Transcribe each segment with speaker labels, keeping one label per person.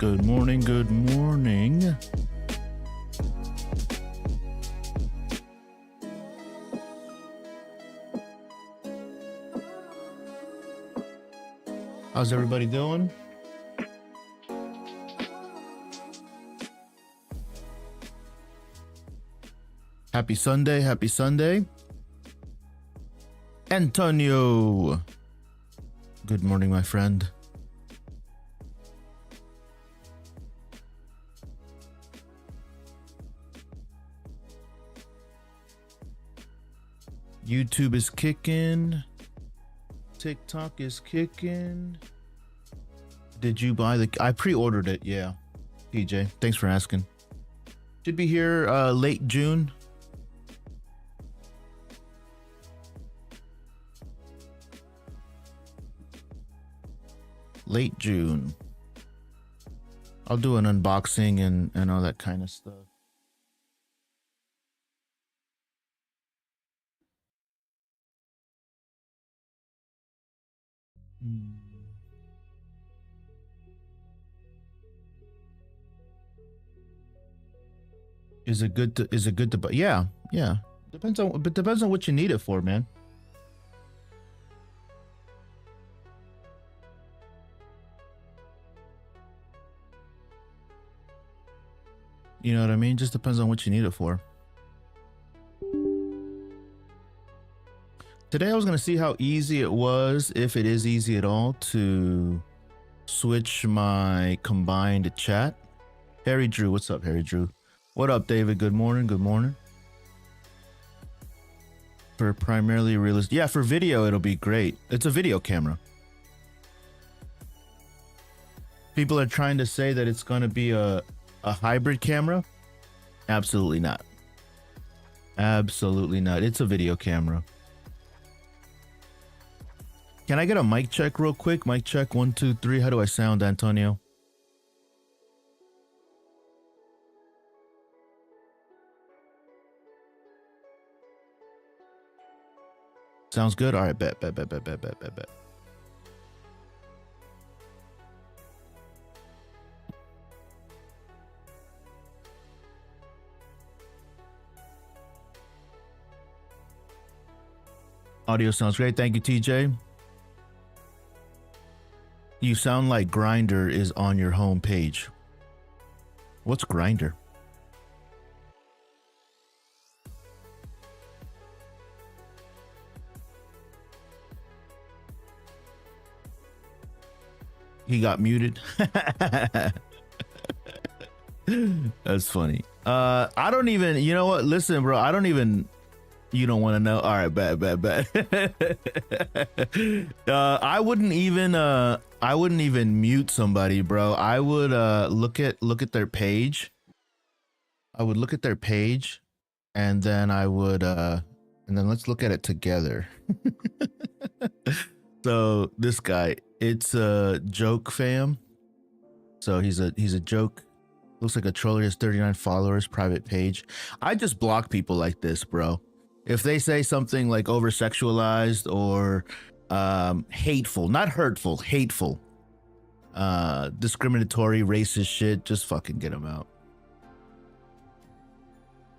Speaker 1: Good morning, good morning. How's everybody doing? Happy Sunday, happy Sunday. Antonio. Good morning, my friend. YouTube is kicking. TikTok is kicking. Did you buy the... I pre-ordered it, yeah. PJ, thanks for asking. Should be here late June. Late June. I'll do an unboxing and all that kind of stuff. Is it good to buy? Yeah. Depends on what you need it for, man. You know what I mean? Just depends on what you need it for. Today I was going to see how easy it was, if it is easy at all, to switch my combined chat. Harry Drew, what's up, Harry Drew? What up, David? Good morning, good morning. For primarily realistic, yeah, for video it'll be great. It's a video camera. People are trying to say that it's going to be a hybrid camera. Absolutely not. Absolutely not. It's a video camera. Can I get a mic check real quick? Mic check 1 2 3. How do I sound, Antonio? Sounds good. All right, bet. Audio sounds great. Thank you, TJ. You sound like Grindr is on your home page. What's Grindr? He got muted. That's funny. I don't even, you know what? Listen, bro, I don't even, you don't want to know. All right, bad. I wouldn't even mute somebody, bro. I would look at their page. I would look at their page, and then I would and then let's look at it together. So this guy, it's a joke fam. So he's a joke. Looks like a troller. He has 39 followers, private page. I just block people like this, bro. If they say something like over sexualized or hateful, not hurtful, hateful, discriminatory, racist shit, just fucking get them out.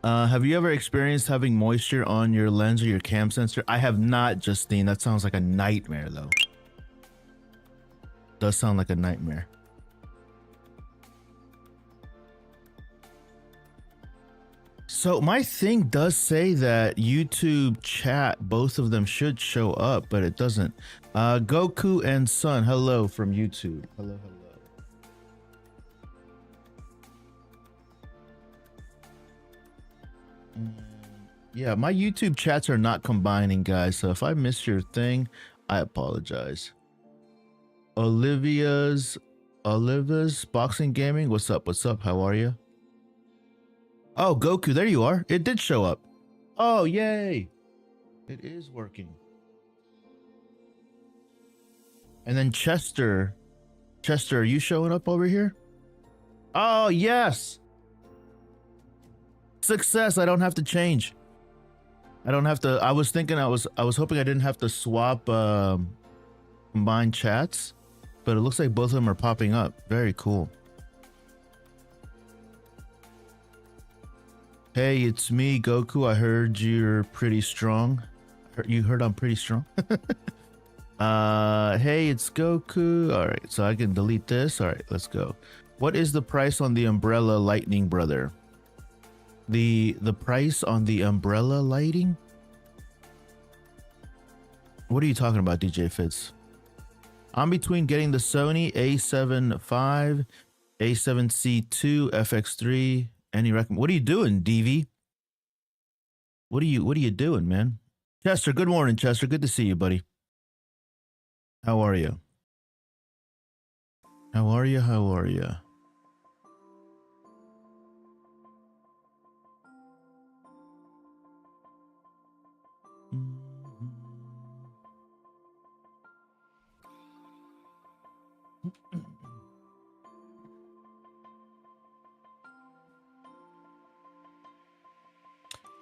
Speaker 1: Have you ever experienced having moisture on your lens or your cam sensor? I have not, Justine. That sounds like a nightmare, though. Does sound like a nightmare. So my thing does say that YouTube chat, both of them should show up, but it doesn't. Goku and Sun, hello from YouTube. Hello. Yeah, my YouTube chats are not combining, guys. So if I missed your thing, I apologize. Olivia's Boxing Gaming. What's up? How are you? Oh, Goku, there you are. It did show up. Oh, yay. It is working. And then Chester, are you showing up over here? Oh, yes. Success. I don't have to change. I don't have to. I was hoping I didn't have to swap combine chats, but it looks like both of them are popping up. Very cool. Hey, it's me, Goku. I heard you're pretty strong. You heard I'm pretty strong? Hey, it's Goku. All right, so I can delete this. All right, let's go. What is the price on the umbrella lightning, brother? The price on the umbrella lighting? What are you talking about, DJ Fitz? I'm between getting the Sony A7 IV, A7C2, FX3. Any recommend? What are you doing, DV? What are you doing, man? Chester, good morning, Chester. Good to see you, buddy. How are you? How are you?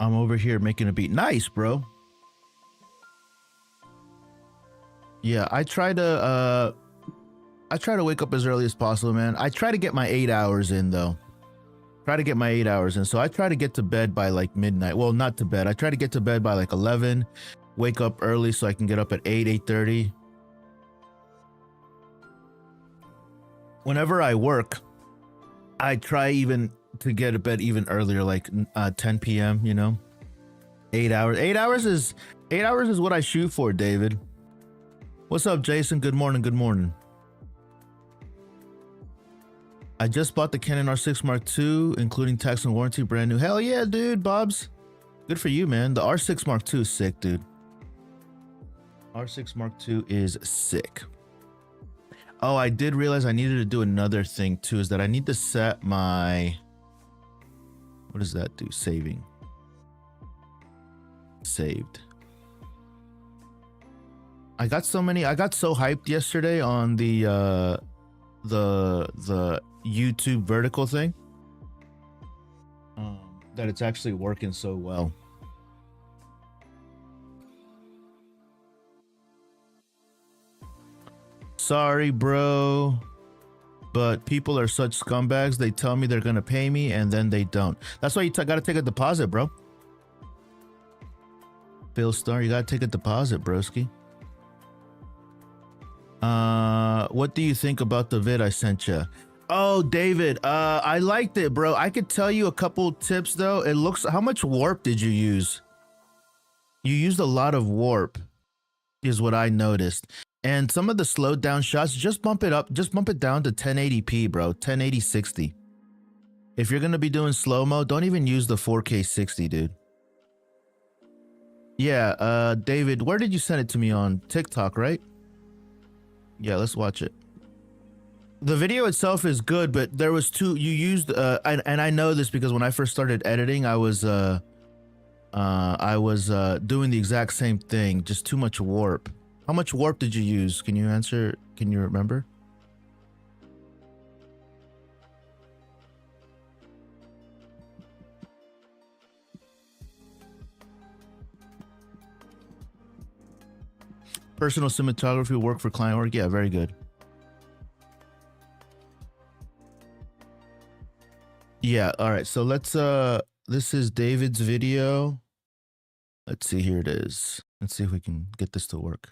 Speaker 1: I'm over here making a beat. Nice, bro. Yeah, I try to wake up as early as possible, man. I try to get my 8 hours in, though. So I try to get to bed by like midnight. Well, not to bed. I try to get to bed by like 11. Wake up early so I can get up at 8:30. Whenever I work, I try even to get to bed even earlier, like 10 p.m. You know, 8 hours. 8 hours is what I shoot for, David. What's up, Jason? Good morning. I just bought the Canon R6 Mark II, including tax and warranty, brand new. Hell yeah, dude, Bobs. Good for you, man. The R6 Mark II is sick, dude. R6 Mark II is sick. Oh, I did realize I needed to do another thing too, is that I need to set my, what does that do? Saved. I got so hyped yesterday on the YouTube vertical thing that it's actually working so well. Sorry, bro, but people are such scumbags. They tell me they're gonna pay me and then they don't. That's why you gotta take a deposit, bro. Phil Star, you gotta take a deposit, broski. What do you think about the vid I sent you? Oh, David, I liked it, bro. I could tell you a couple tips though. It looks, how much warp did you use? You used a lot of warp is what I noticed. And some of the slowed down shots, just bump it up, just bump it down to 1080p, bro, 1080 60. If you're gonna be doing slow-mo, don't even use the 4K 60, dude. Yeah, David, where did you send it to me? On TikTok, right? Yeah, let's watch it. The video itself is good, but there was you used, and I know this because when I first started editing, I was doing the exact same thing, just too much warp. How much warp did you use? Can you answer? Can you remember? Personal cinematography work for client work. Yeah, very good. Yeah, all right. So let's this is David's video. Let's see, here it is. Let's see if we can get this to work.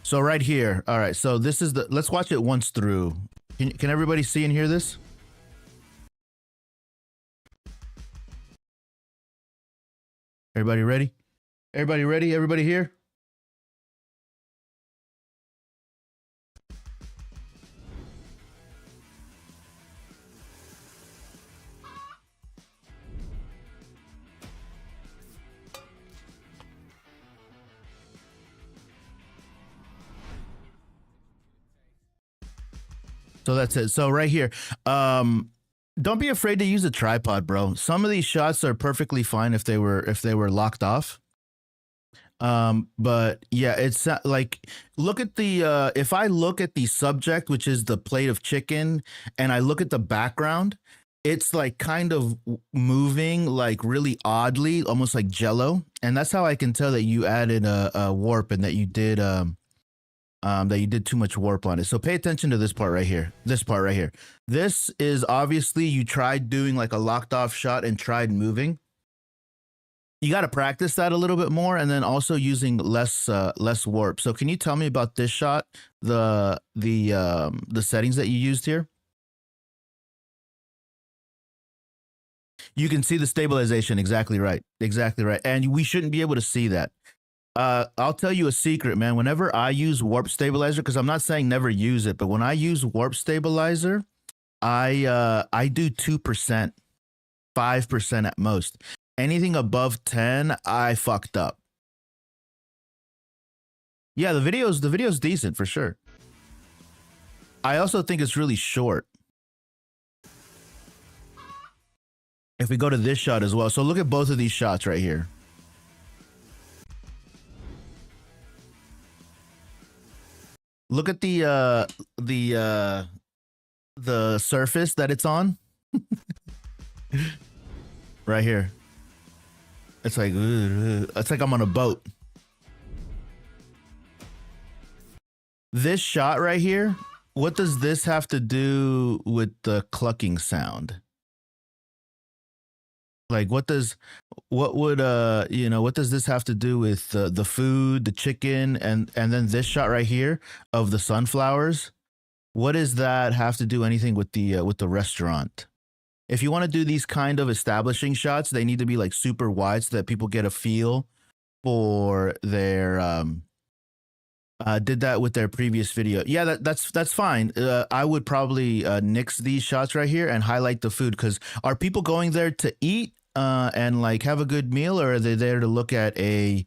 Speaker 1: So right here. All right. So this is the, let's watch it once through. Can everybody see and hear this? Everybody ready? Everybody ready? Everybody here? So that's it. So right here, don't be afraid to use a tripod, bro. Some of these shots are perfectly fine if they were locked off. But yeah, it's like, look at the if I look at the subject, which is the plate of chicken, and I look at the background, it's like kind of moving like really oddly, almost like jello, and that's how I can tell that you added a warp and that you did too much warp on it. So pay attention to this part right here. This part right here. This is obviously you tried doing like a locked off shot and tried moving. You got to practice that a little bit more, and then also using less warp. So can you tell me about this shot, the settings that you used here? You can see the stabilization. Exactly right. Exactly right. And we shouldn't be able to see that. I'll tell you a secret, man. Whenever I use warp stabilizer, because I'm not saying never use it, but when I use warp stabilizer, I do 2%, 5% at most. Anything above 10, I fucked up. Yeah, the video's decent for sure. I also think it's really short. If we go to this shot as well. So look at both of these shots right here. Look at the surface that it's on. Right here. It's like I'm on a boat. This shot right here, what does this have to do with the clucking sound? Like what does this have to do with the food, the chicken, and then this shot right here of the sunflowers? What does that have to do anything with the restaurant? If you want to do these kind of establishing shots, they need to be like super wide so that people get a feel for their did that with their previous video. Yeah, that's fine. I would probably nix these shots right here and highlight the food, because are people going there to eat and like have a good meal, or are they there to look at a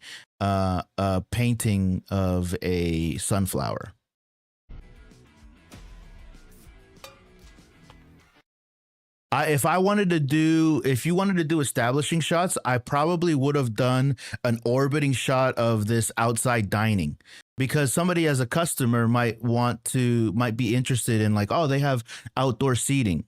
Speaker 1: painting of a sunflower? If you wanted to do establishing shots, I probably would have done an orbiting shot of this outside dining, because somebody as a customer might be interested in like, oh, they have outdoor seating.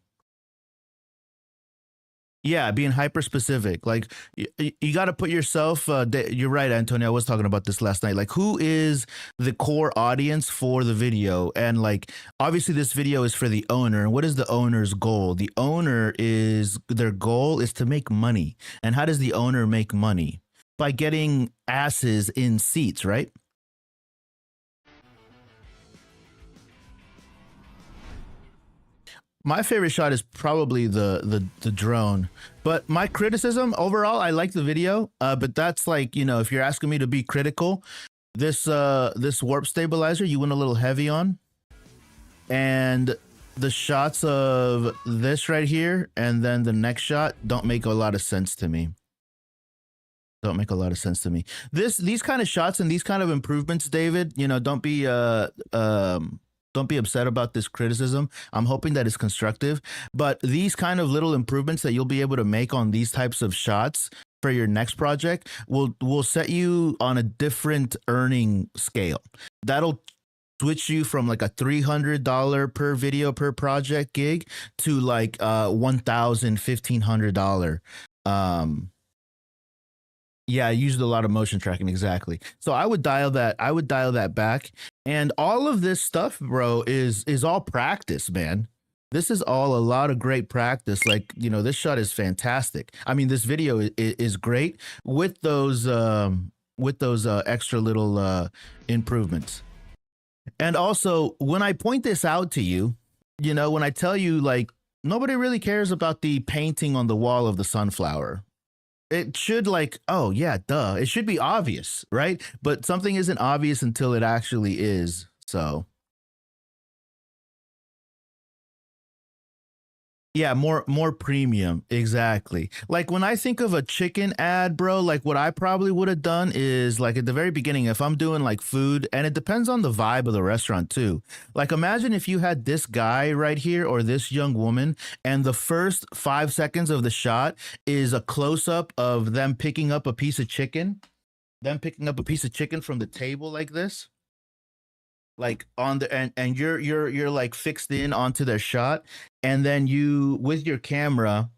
Speaker 1: Yeah, being hyper specific. Like you got to put yourself. You're right, Antonio. I was talking about this last night. Like, who is the core audience for the video? And like, obviously, this video is for the owner. What is the owner's goal? The owner their goal is to make money. And how does the owner make money? By getting asses in seats, right? My favorite shot is probably the drone. But my criticism overall, I like the video. But that's like, you know, if you're asking me to be critical, this warp stabilizer you went a little heavy on. And the shots of this right here and then the next shot don't make a lot of sense to me. Don't make a lot of sense to me. These kind of shots and these kind of improvements, David, you know, don't be upset about this criticism. I'm hoping that it's constructive, but these kind of little improvements that you'll be able to make on these types of shots for your next project will set you on a different earning scale. That'll switch you from like a $300 per video per project gig to like $1,000, $1,500. Yeah, I used a lot of motion tracking, exactly. So I would dial that back. And all of this stuff, bro, is all practice, man. This is all a lot of great practice. Like, you know, this shot is fantastic. I mean, this video is great with those extra little improvements. And also, when I point this out to you, you know, when I tell you like nobody really cares about the painting on the wall of the sunflower. It should like, oh yeah, duh. It should be obvious, right? But something isn't obvious until it actually is. So yeah, more premium. Exactly. Like when I think of a chicken ad, bro, like what I probably would have done is like at the very beginning, if I'm doing like food, and it depends on the vibe of the restaurant too. Like imagine if you had this guy right here or this young woman, and the first 5 seconds of the shot is a close up of them picking up a piece of chicken, from the table like this, like on the and you're like fixed in onto their shot, and then you with your camera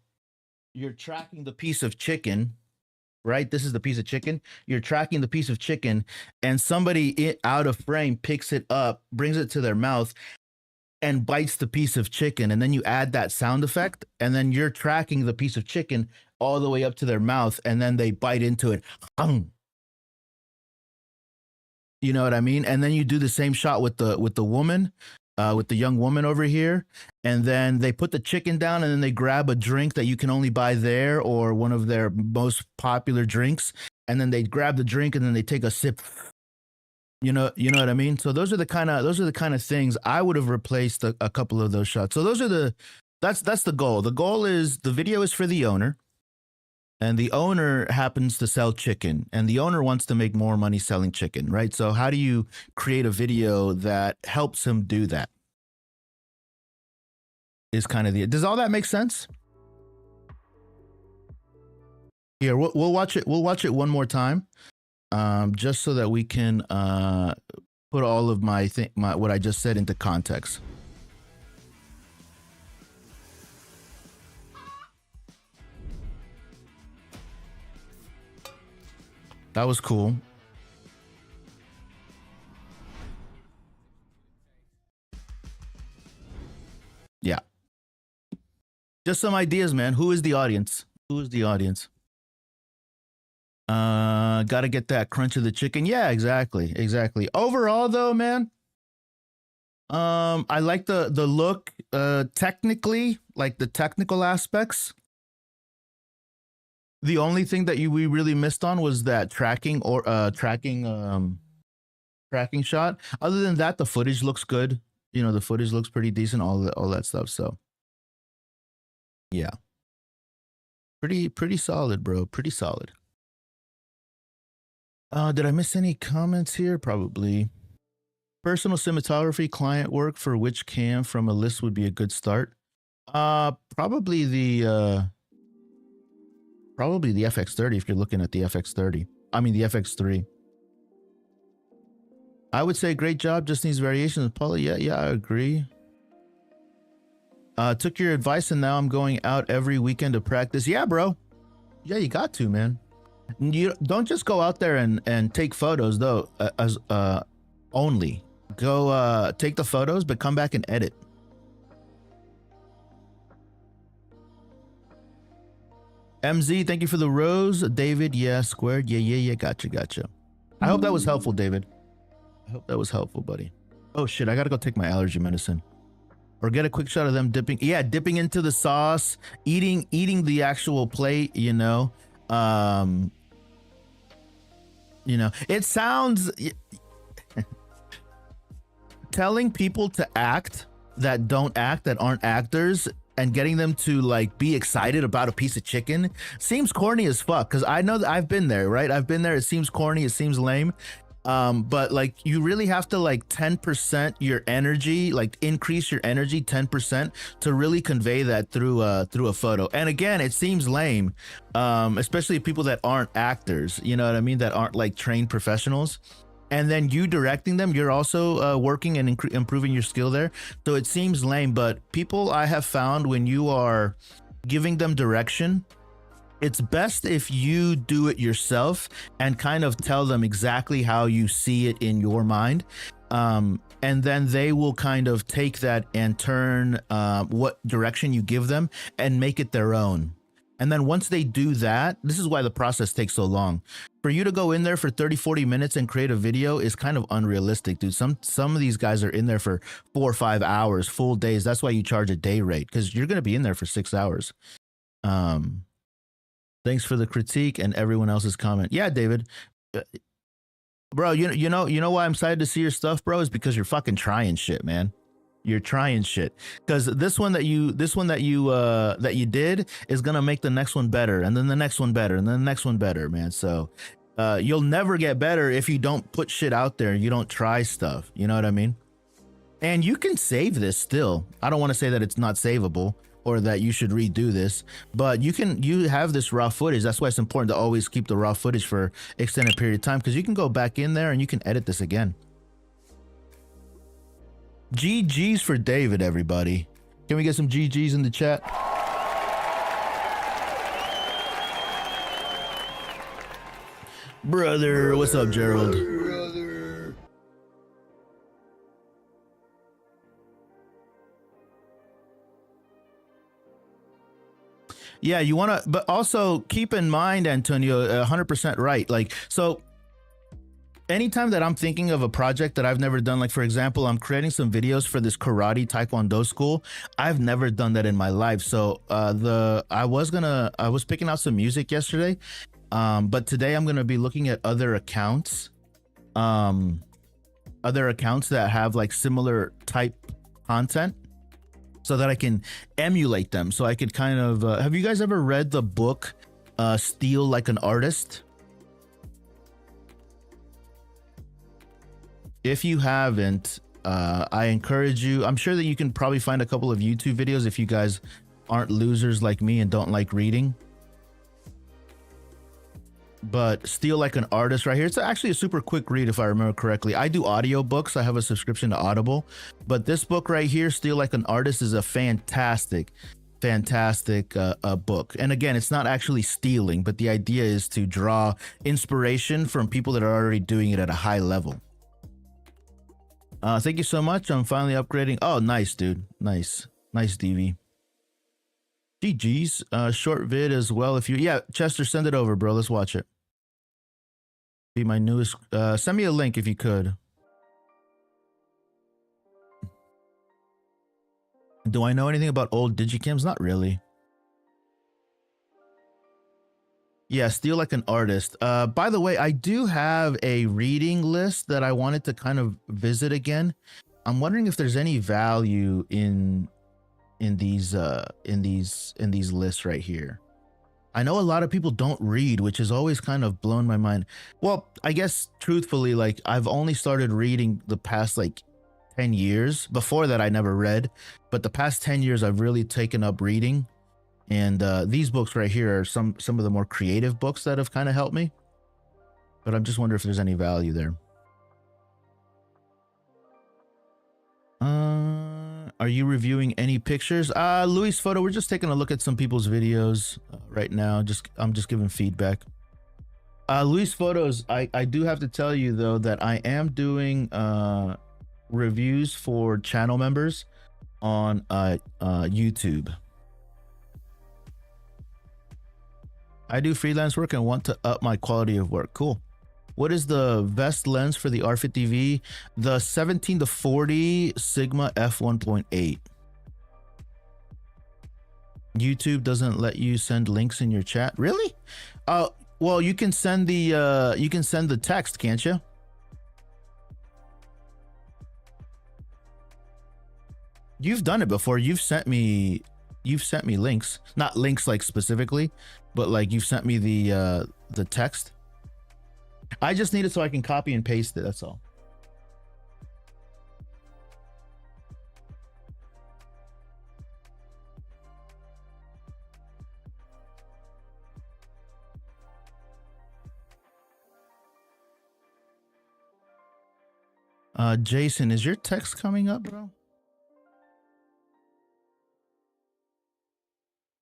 Speaker 1: you're tracking the piece of chicken, right? This is the piece of chicken. You're tracking the piece of chicken, and somebody out of frame picks it up, brings it to their mouth, and bites the piece of chicken, and then you add that sound effect, and then you're tracking the piece of chicken all the way up to their mouth, and then they bite into it. You know what I mean? And then you do the same shot with the woman, with the young woman over here, and then they put the chicken down, and then they grab a drink that you can only buy there or one of their most popular drinks, and then they grab the drink and then they take a sip. You know what I mean? So those are the kind of things I would have replaced a couple of those shots. So that's the goal. The goal is the video is for the owner. And the owner happens to sell chicken, and the owner wants to make more money selling chicken, right? So how do you create a video that helps him do that? Is kind of does all that make sense? Here, we'll watch it. We'll watch it one more time, just so that we can put all of my what I just said into context. That was cool. Yeah. Just some ideas, man. Who is the audience? Who is the audience? Gotta get that crunch of the chicken. Yeah, exactly. Exactly. Overall though, man, I like the look, technically, like the technical aspects. The only thing that we really missed on was that tracking shot. Other than that, the footage looks good. You know, the footage looks pretty decent. All that stuff. So, yeah, pretty solid, bro. Pretty solid. Did I miss any comments here? Probably. Personal cinematography client work for which cam from a list would be a good start? Probably the FX30 if you're looking at the FX30. I mean the FX3. I would say great job, just needs variations. Paula, yeah, I agree. Took your advice and now I'm going out every weekend to practice. Yeah, bro. Yeah, you got to, man. You don't just go out there and take photos though, as only. Go take the photos, but come back and edit. MZ, thank you for the rose. David, yeah, squared. Yeah. Gotcha. I hope that was helpful, David. I hope that was helpful, buddy. Oh shit, I gotta go take my allergy medicine. or get a quick shot of them dipping. Yeah, dipping into the sauce, eating the actual plate. You know, it sounds. Telling people to act that don't act, that aren't actors, and getting them to like be excited about a piece of chicken seems corny as fuck. Because I know that I've been there, right? I've been there. It seems corny. It seems lame. But like you really have to like 10% your energy, like increase your energy 10% to really convey that through a photo. And again, it seems lame, especially people that aren't actors. You know what I mean? That aren't like trained professionals. And then you directing them, you're also working and improving your skill there. So it seems lame, but people I have found when you are giving them direction, it's best if you do it yourself and kind of tell them exactly how you see it in your mind. And then they will kind of take that and turn what direction you give them and make it their own. And then once they do that, this is why the process takes so long. For you to go in there for 30, 40 minutes and create a video is kind of unrealistic, dude. Some of these guys are in there for 4 or 5 hours, full days. That's why you charge a day rate, because you're going to be in there for 6 hours. Thanks for the critique and everyone else's comment. Yeah, David. Bro, you know why I'm excited to see your stuff, bro, is because you're fucking trying shit, man. You're trying shit, because this one that you did is gonna make the next one better, and then the next one better, and then the next one better, man. So you'll never get better if you don't put shit out there and you don't try stuff. You know what I mean? And you can save this still. I don't want to say that it's not savable or that you should redo this, but you have this raw footage. That's why it's important to always keep the raw footage for extended period of time, because you can go back in there and you can edit this again. GG's for David, everybody. Can we get some GG's in the chat? Brother, what's up, Gerald? Brother. Yeah, you want to, but also keep in mind, Antonio, 100% right. Like, so anytime that I'm thinking of a project that I've never done, like for example, I'm creating some videos for this karate taekwondo school. I've never done that in my life. So I was picking out some music yesterday, but today I'm gonna be looking at other accounts that have like similar type content, so that I can emulate them. So I could kind of have you guys ever read the book Steal Like an Artist? If you haven't, I encourage you. I'm sure that you can probably find a couple of YouTube videos if you guys aren't losers like me and don't like reading. But Steal Like an Artist right here. It's actually a super quick read if I remember correctly. I do audio books. I have a subscription to Audible. But this book right here, Steal Like an Artist, is a fantastic book. And again, it's not actually stealing, but the idea is to draw inspiration from people that are already doing it at a high level. Thank you so much. I'm finally upgrading. Oh, nice, dude. Nice DV. GG's. Short vid as well. If you, yeah, Chester, send it over, bro. Let's watch it. Be my newest. Send me a link if you could. Do I know anything about old digicams? Not really. Yeah, Steal Like an Artist. By the way, I do have a reading list that I wanted to kind of visit again. I'm wondering if there's any value in these lists right here. I know a lot of people don't read, which has always kind of blown my mind. Well, I guess truthfully, like I've only started reading the past like 10 years. Before that, I never read, but the past 10 years, I've really taken up reading. And these books right here are some of the more creative books that have kind of helped me. But I'm just wondering if there's any value there. Are you reviewing any pictures? Luis Photo, we're just taking a look at some people's videos right now. I'm just giving feedback. Luis Photos, I do have to tell you though that I am doing reviews for channel members on YouTube. I do freelance work and want to up my quality of work. Cool. What is the best lens for the R50V? The 17-40 Sigma f1.8. YouTube doesn't let you send links in your chat. Really? Well, you can send the text, can't you? You've done it before. You've sent me links. Not links like specifically, but like you've sent me the text. I just need it so I can copy and paste it, that's all. Jason, is your text coming up, bro?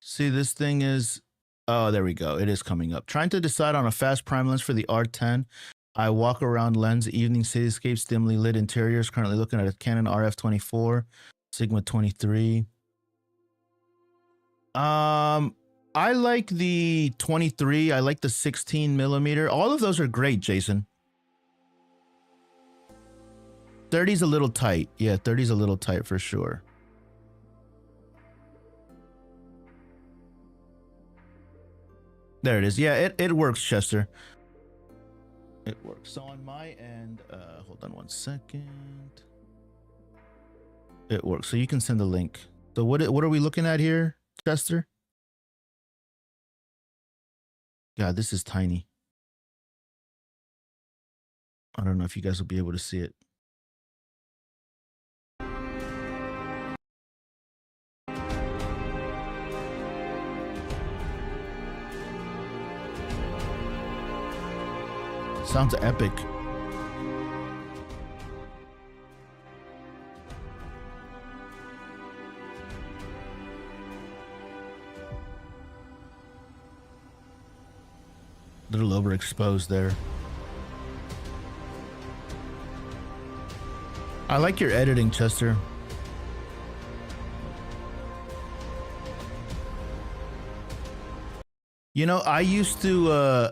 Speaker 1: See, this thing is, oh, there we go. It is coming up. Trying to decide on a fast prime lens for the R10. I walk around lens, evening cityscapes, dimly lit interiors. Currently looking at a Canon RF 24, Sigma 23. I like the 23. I like the 16 millimeter. All of those are great, Jason. 30's a little tight. Yeah, 30's a little tight for sure. There it is. Yeah, it works, Chester. It works. So on my end, hold on one second. It works. So you can send the link. So what are we looking at here, Chester? God, this is tiny. I don't know if you guys will be able to see it. Sounds epic. Little overexposed there. I like your editing, Chester. You know, I used to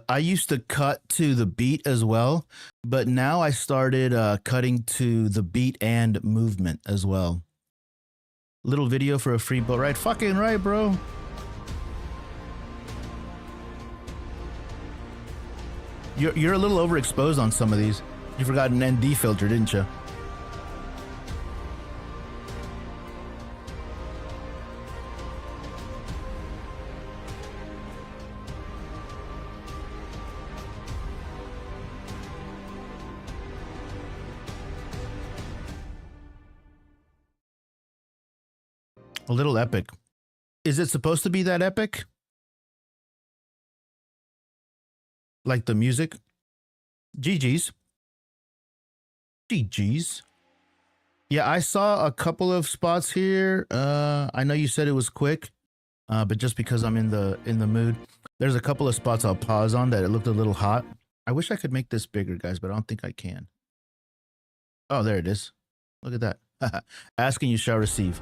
Speaker 1: cut to the beat as well, but now I started cutting to the beat and movement as well. Little video for a free boat ride. Fucking right, bro. You're a little overexposed on some of these. You forgot an ND filter, didn't you? A little epic. Is it supposed to be that epic? Like the music? GG's. GG's. Yeah, I saw a couple of spots here. I know you said it was quick, but just because I'm in the mood, there's a couple of spots I'll pause on that it looked a little hot. I wish I could make this bigger, guys, but I don't think I can. Oh, there it is. Look at that. Asking you shall receive.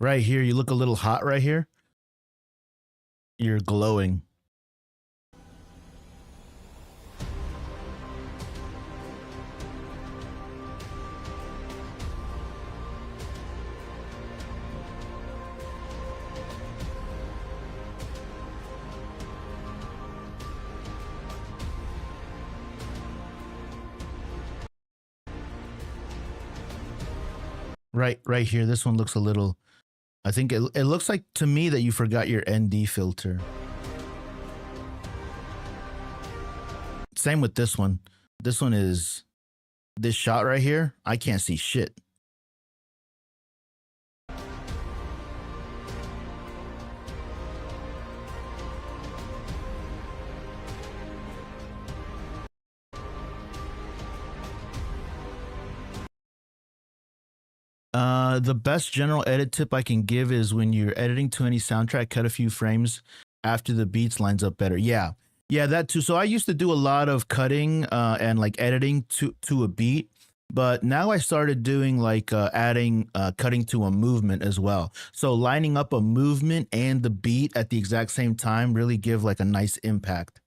Speaker 1: Right here, you look a little hot right here. You're glowing. Right here, this one looks a little... I think it looks like to me that you forgot your ND filter. Same with this one. This one is this shot right here. I can't see shit. The best general edit tip I can give is when you're editing to any soundtrack, cut a few frames after the beats lines up better. Yeah, that too. So I used to do a lot of cutting and like editing to a beat, But now I started doing like adding cutting to a movement as well. So lining up a movement and the beat at the exact same time really give like a nice impact.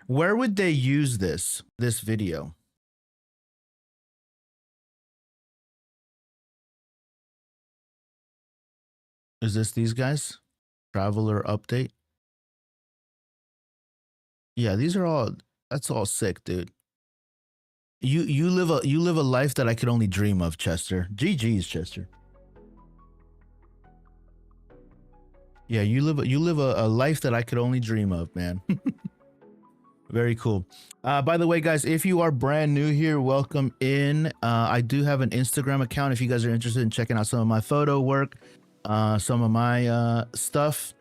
Speaker 1: Where would they use this video? Is this these guys? Traveler update? Yeah, these are all, that's all sick, dude. You live a life that I could only dream of, Chester. GG's, Chester. Yeah, you live a life that I could only dream of, man. Very cool. By the way, guys, if you are brand new here, welcome in. I do have an Instagram account if you guys are interested in checking out some of my photo work, some of my stuff.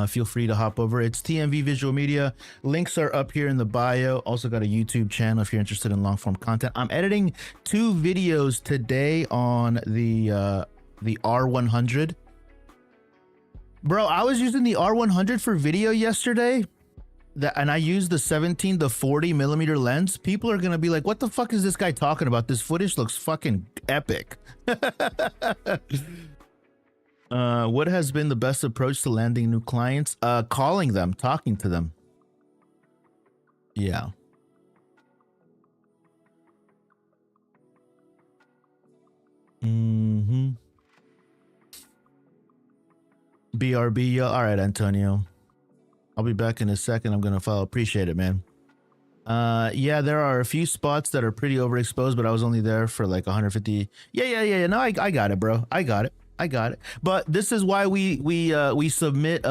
Speaker 1: Feel free to hop over. It's TMV Visual Media. Links are up here in the bio. Also got a YouTube channel if you're interested in long form content. I'm editing 2 videos today on the R100. Bro, I was using the R100 for video yesterday. And I used the 17 to 40 millimeter lens. People are gonna be like, what the fuck is this guy talking about? This footage looks fucking epic. What has been the best approach to landing new clients? Calling them, talking to them. Yeah. BRB, yeah. All right, Antonio. I'll be back in a second. I'm gonna follow. Appreciate it, man. Yeah, there are a few spots that are pretty overexposed, but I was only there for like 150. Yeah. No, I got it, bro. I got it. But this is why we submit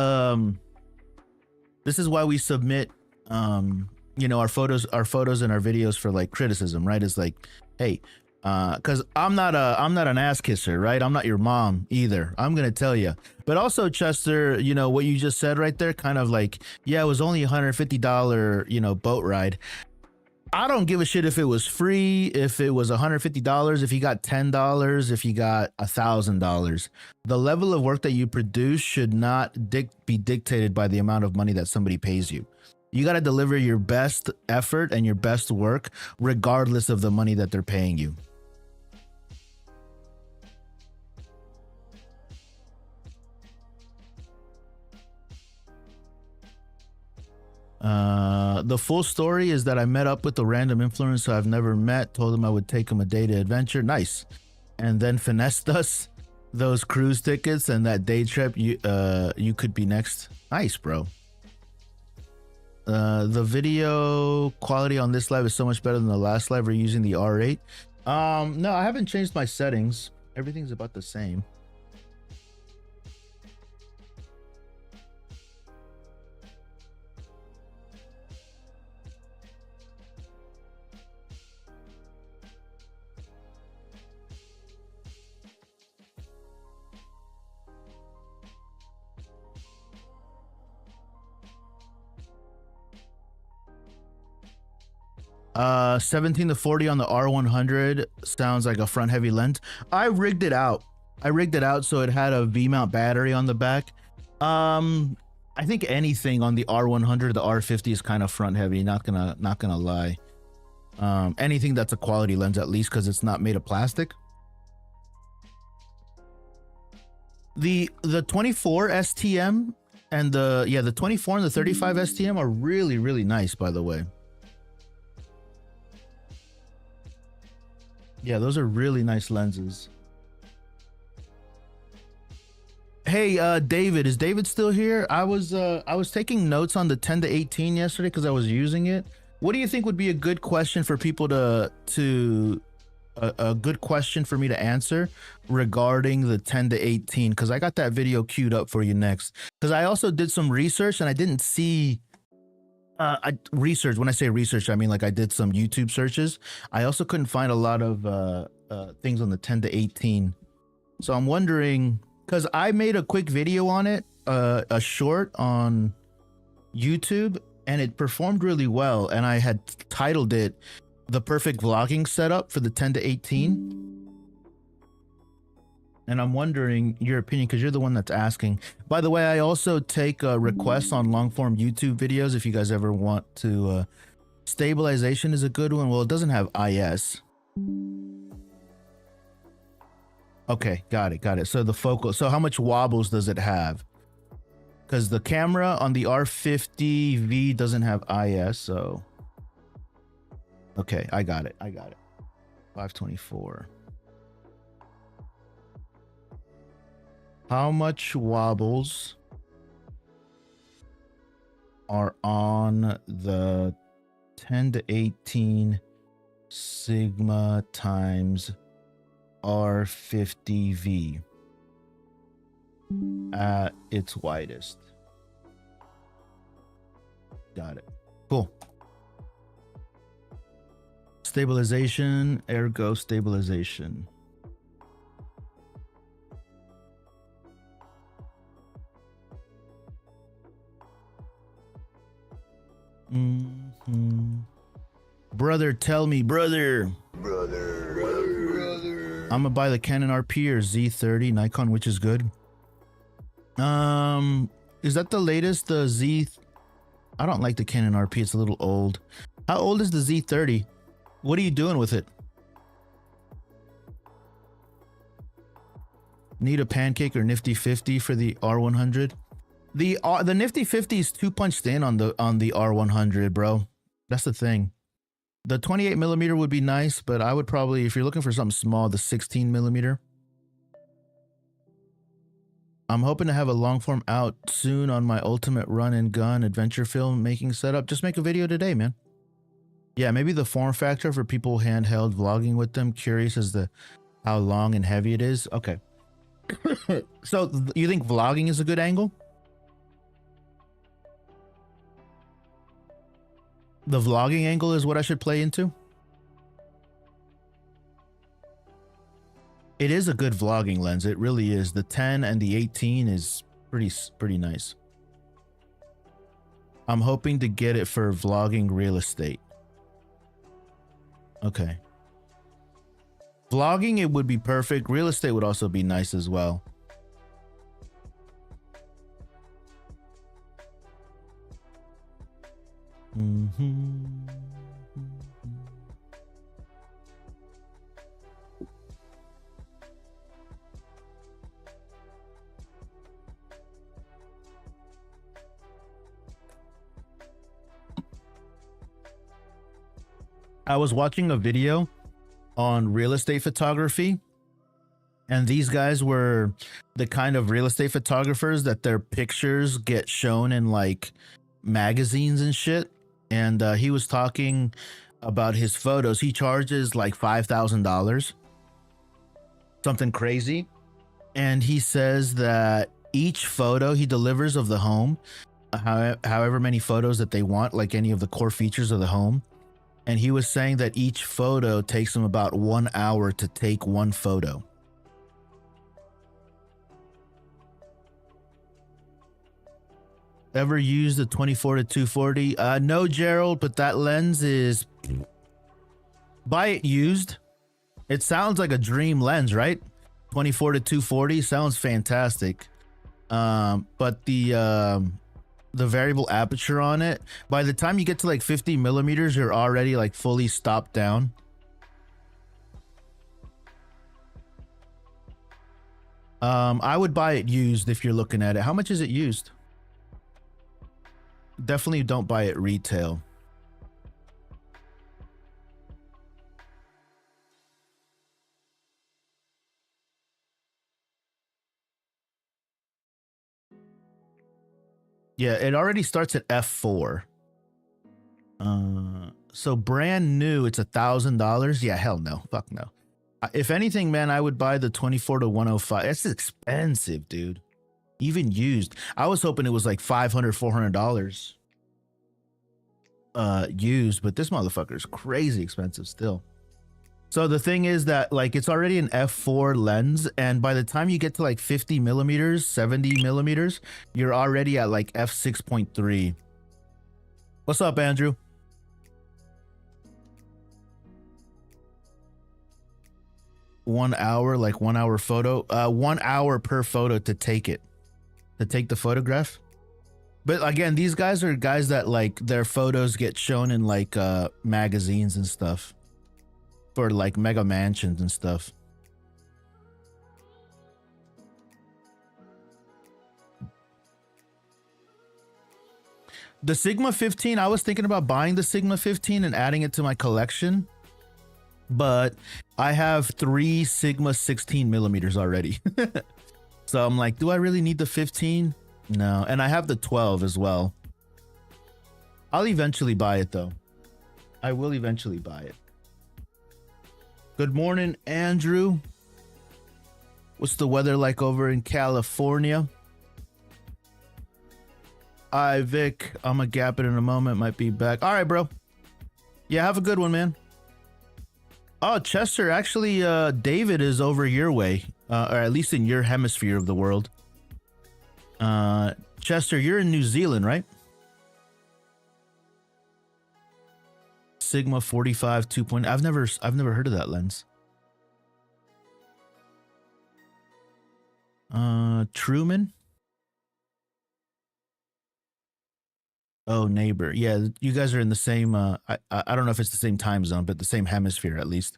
Speaker 1: this is why we submit you know, our photos and our videos for like criticism, right? It's like, hey, because I'm not an ass kisser, right? I'm not your mom either. I'm gonna tell you. But also, Chester, you know what you just said right there, kind of like, yeah, it was only $150, you know, boat ride. I don't give a shit if it was free, if it was $150, if you got $10, if you got $1,000. The level of work that you produce should not be dictated by the amount of money that somebody pays you. You got to deliver your best effort and your best work, regardless of the money that they're paying you. The full story is that I met up with a random influencer I've never met, told him I would take him a day to adventure. Nice. And then finessed us those cruise tickets and that day trip. You could be next. Nice, bro. The video quality on this live is so much better than the last live. We're using the R8. No, I haven't changed my settings. Everything's about the same. Uh, 17 to 40 on the R100 sounds like a front heavy lens. I rigged it out so it had a V-mount battery on the back. I think anything on the R100, the R50 is kind of front heavy, not gonna lie. Anything that's a quality lens, at least, because it's not made of plastic. The 24 STM and the 24 and the 35 STM are really nice, by the way. Yeah, those are really nice lenses. Hey, David, is David still here? I was taking notes on the 10 to 18 yesterday because I was using it. What do you think would be a good question for people a good question for me to answer regarding the 10 to 18? Because I got that video queued up for you next. Because I also did some research and I didn't see research. When I say research, I mean like I did some YouTube searches. I also couldn't find a lot of things on the 10 to 18. So I'm wondering, because I made a quick video on it, a short on YouTube, and it performed really well. And I had titled it "The Perfect Vlogging Setup for the 10 to 18." And I'm wondering your opinion because you're the one that's asking. By the way, I also take requests on long form YouTube videos if you guys ever want to. Stabilization is a good one. Well, it doesn't have IS. Okay, got it. So the focal. So how much wobbles does it have? Because the camera on the R50V doesn't have IS. So okay, I got it. 524. How much wobbles are on the 10 to 18 sigma times R50V at its widest? Got it. Cool. Stabilization, ergo stabilization. Brother, tell me, brother. I'm gonna buy the Canon RP or Z30 Nikon, which is good. Is that the latest? The Z? I don't like the Canon RP. It's a little old. How old is the Z30? What are you doing with it? Need a pancake or nifty 50 for the R100? The nifty 50 is too punched in on the R100, bro. That's the thing. The 28 millimeter would be nice, but I would probably, if you're looking for something small, the 16 millimeter. I'm hoping to have a long form out soon on my ultimate run and gun adventure film making setup. Just make a video today, man. Yeah, maybe the form factor for people handheld vlogging with them. Curious as to how long and heavy it is. Okay. So you think vlogging is a good angle? The vlogging angle is what I should play into? It is a good vlogging lens. It really is. The 10 and the 18 is pretty nice. I'm hoping to get it for vlogging real estate. Okay. Vlogging, it would be perfect. Real estate would also be nice as well. I was watching a video on real estate photography, and these guys were the kind of real estate photographers that their pictures get shown in like magazines and shit. And he was talking about his photos. He charges like $5,000, something crazy. And he says that each photo he delivers of the home, however many photos that they want, like any of the core features of the home. And he was saying that each photo takes him about 1 hour to take one photo. Ever used the 24 to 240? No, Gerald, but that lens is... Buy it used. It sounds like a dream lens, right? 24 to 240 sounds fantastic. But the variable aperture on it, by the time you get to like 50 millimeters, you're already like fully stopped down. I would buy it used if you're looking at it. How much is it used? Definitely don't buy it retail. Yeah, it already starts at F4. So brand new, it's $1,000. Yeah, hell no. Fuck no. If anything, man, I would buy the 24 to 105. That's expensive, dude. Even used. I was hoping it was like $500, $400 used, but this motherfucker is crazy expensive still. So the thing is that like it's already an f4 lens, and by the time you get to like 50 millimeters, 70 millimeters, you're already at like f6.3. What's up, Andrew? 1 hour, like 1 hour photo, 1 hour per photo to take the photograph. But again, these guys are guys that like their photos get shown in like magazines and stuff for like mega mansions and stuff. The Sigma 15, I was thinking about buying the Sigma 15 and adding it to my collection, but I have 3 Sigma 16 millimeters already. So I'm like, do I really need the 15? No, and I have the 12 as well. I'll eventually buy it though. I will eventually buy it. Good morning, Andrew. What's the weather like over in California? Hi, Vic. I'm gonna gap it in a moment. Might be back. All right, bro. Yeah, have a good one, man. Oh, Chester. Actually, David is over your way, or at least in your hemisphere of the world. Chester, you're in New Zealand, right? Sigma 45 2.0. I've never heard of that lens. Truman. Oh, neighbor. Yeah, you guys are in the same I don't know if it's the same time zone, but the same hemisphere at least.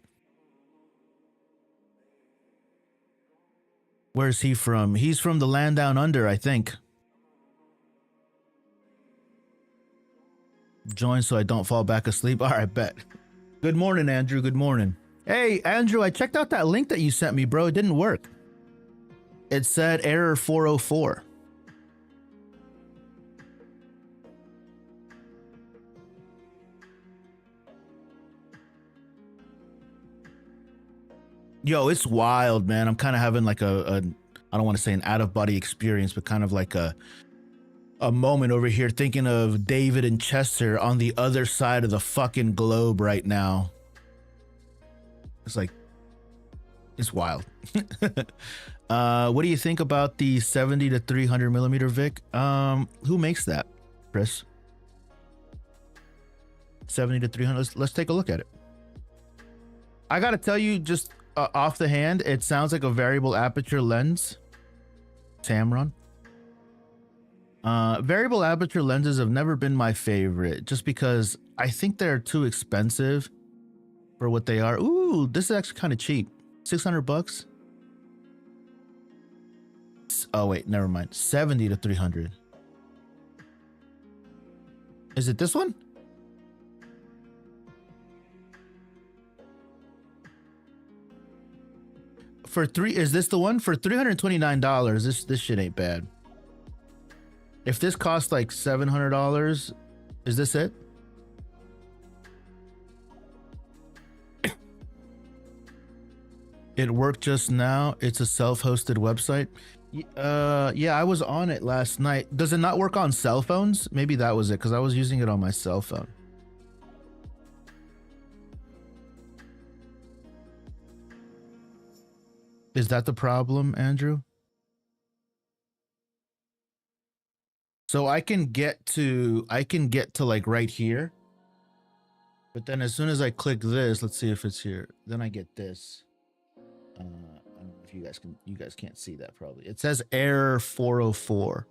Speaker 1: Where's he from? He's from the land down under, I think. Join so I don't fall back asleep. All right, bet. Good morning, Andrew. Good morning. Hey, Andrew, I checked out that link that you sent me, bro. It didn't work. It said error 404. Yo, it's wild, man. I'm kind of having like I don't want to say an out-of-body experience, but kind of like a moment over here thinking of David and Chester on the other side of the fucking globe right now. It's like, it's wild. What do you think about the 70 to 300 millimeter Vic? Who makes that, Chris? 70 to 300. Let's take a look at it. I gotta tell you, just off the hand, it sounds like a variable aperture lens. Tamron. Variable aperture lenses have never been my favorite, just because I think they're too expensive for what they are. Ooh, this is actually kind of cheap. 600 bucks. Oh wait, never mind. 70 to 300. Is it this one? Is this the one? For $329, this shit ain't bad. If this costs like $700, is this it? It worked just now. It's a self-hosted website. Yeah, I was on it last night. Does it not work on cell phones? Maybe that was it, because I was using it on my cell phone. Is that the problem, Andrew? So I can get to like right here. But then as soon as I click this, let's see if it's here. Then I get this. I don't know if you guys can't see that probably. It says error 404.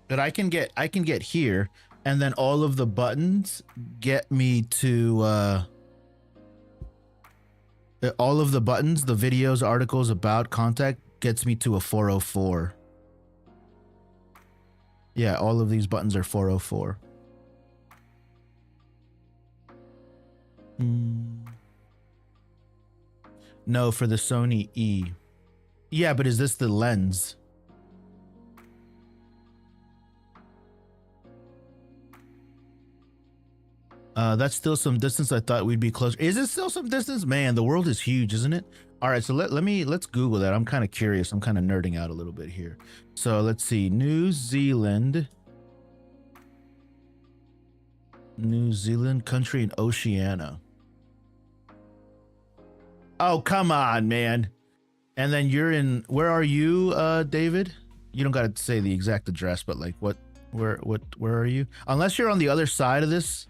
Speaker 1: But I can get here, and then all of the buttons get me to all of the buttons, the videos, articles, about, contact, gets me to a 404. Yeah, all of these buttons are 404. No, for the Sony E. Yeah, but is this the lens? That's still some distance. I thought we'd be closer. Is it still some distance? Man, the world is huge, isn't it? All right, so let's Google that. I'm kind of curious. I'm kind of nerding out a little bit here. So let's see. New Zealand country in Oceania. Oh, come on, man. And then you're in, where are you, David? You don't got to say the exact address, but like where are you? Unless you're on the other side of this.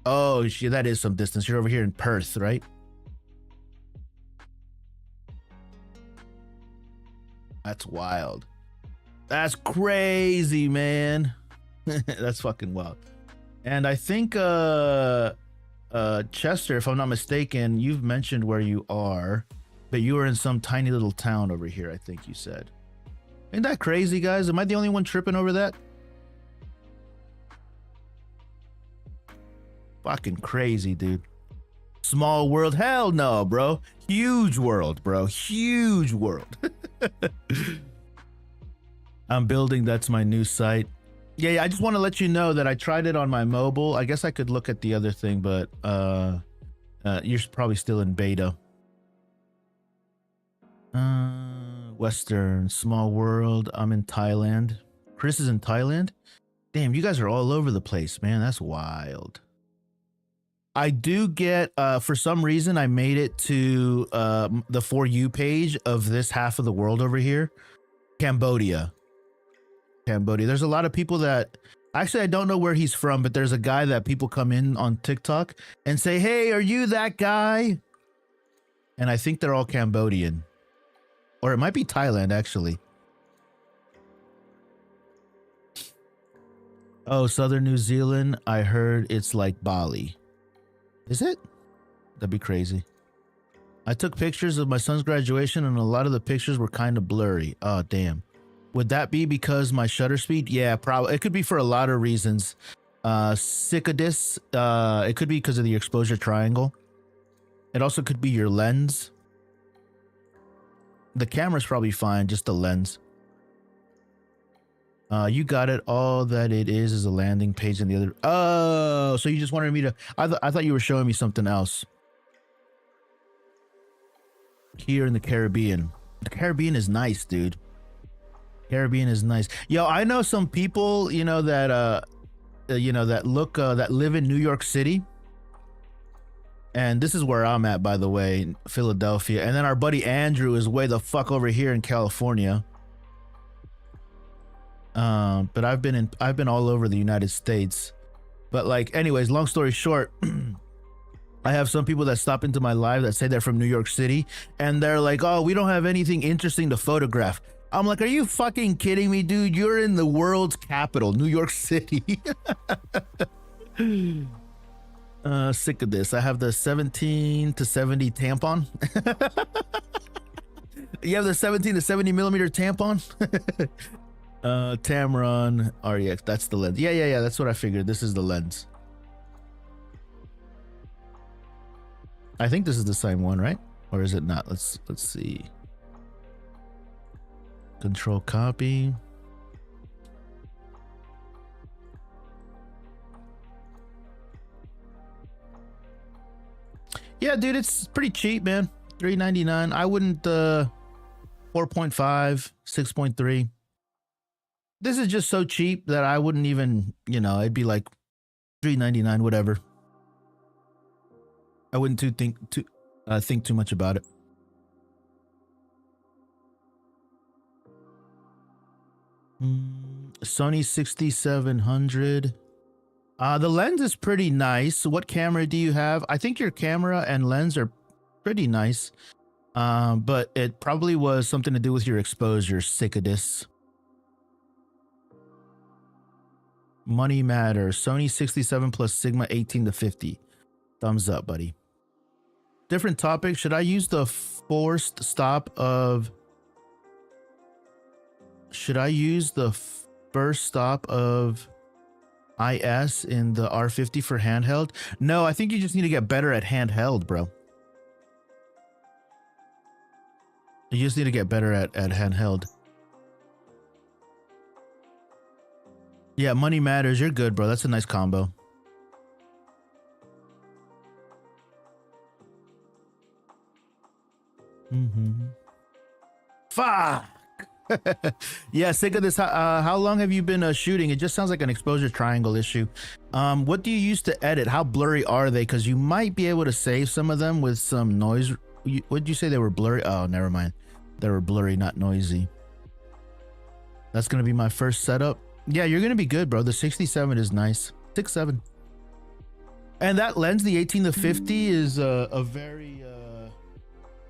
Speaker 1: Oh, shit, that is some distance. You're over here in Perth, right? That's wild. That's crazy, man. That's fucking wild. And I think Chester, if I'm not mistaken, you've mentioned where you are, but you were in some tiny little town over here, I think you said. Ain't that crazy, guys? Am I the only one tripping over that? Fucking crazy, dude. Small world? Hell no, bro. Huge world, bro. Huge world. I'm building. That's my new site. Yeah, I just want to let you know that I tried it on my mobile. I guess I could look at the other thing, but you're probably still in beta. Western, small world. I'm in Thailand. Chris is in Thailand. Damn, you guys are all over the place, man. That's wild. I do get, for some reason, I made it to the For You page of this half of the world over here. Cambodia. There's a lot of people that, actually, I don't know where he's from, but there's a guy that people come in on TikTok and say, hey, are you that guy? And I think they're all Cambodian. Or it might be Thailand, actually. Oh, Southern New Zealand. I heard it's like Bali. Is it? That'd be crazy. I took pictures of my son's graduation and a lot of the pictures were kind of blurry. Oh, damn. Would that be because my shutter speed? Yeah, probably. It could be for a lot of reasons. Cicadis. It could be because of the exposure triangle. It also could be your lens. The camera's probably fine, just the lens. You got it. All that it is a landing page and the other. Oh, so you just wanted me to. I thought you were showing me something else. Here in the Caribbean. The Caribbean is nice, dude. Caribbean is nice. Yo, I know some people, you know, that that live in New York City. And this is where I'm at, by the way, Philadelphia. And then our buddy Andrew is way the fuck over here in California. But I've been all over the United States. But like, anyways, long story short, I have some people that stop into my live that say they're from New York City, and they're like, "Oh, we don't have anything interesting to photograph." I'm like, "Are you fucking kidding me, dude? You're in the world's capital, New York City." Sick of this. I have the 17 to 70 tampon. You have the 17 to 70 millimeter tampon. Tamron REX. That's the lens. Yeah. That's what I figured. This is the lens. I think this is the same one, right? Or is it not? Let's see. Control copy. Yeah, dude, it's pretty cheap, man. $3.99. I wouldn't 4.5, 6.3. This is just so cheap that I wouldn't even, you know, it'd be like $3.99, whatever. I wouldn't think too much about it. Sony 6700. The lens is pretty nice. What camera do you have? I think your camera and lens are pretty nice. But it probably was something to do with your exposure, Cicadis. Money matters. Sony 67 plus Sigma 18 to 50. Thumbs up, buddy. Different topic. Should I use the forced stop of... Should I use the first stop of IS in the R50 for handheld? No, I think you just need to get better at handheld, bro. You just need to get better at handheld. Yeah, money matters. You're good, bro. That's a nice combo. Fuck. Yeah, sick of this. How long have you been shooting? It just sounds like an exposure triangle issue. What do you use to edit? How blurry are they? Because you might be able to save some of them with some noise. What did you say they were blurry? Oh, never mind. They were blurry, not noisy. That's gonna be my first setup. Yeah, you're gonna be good, bro. The 67 is nice. 6.7. And that lens, the 18 to 50, is a very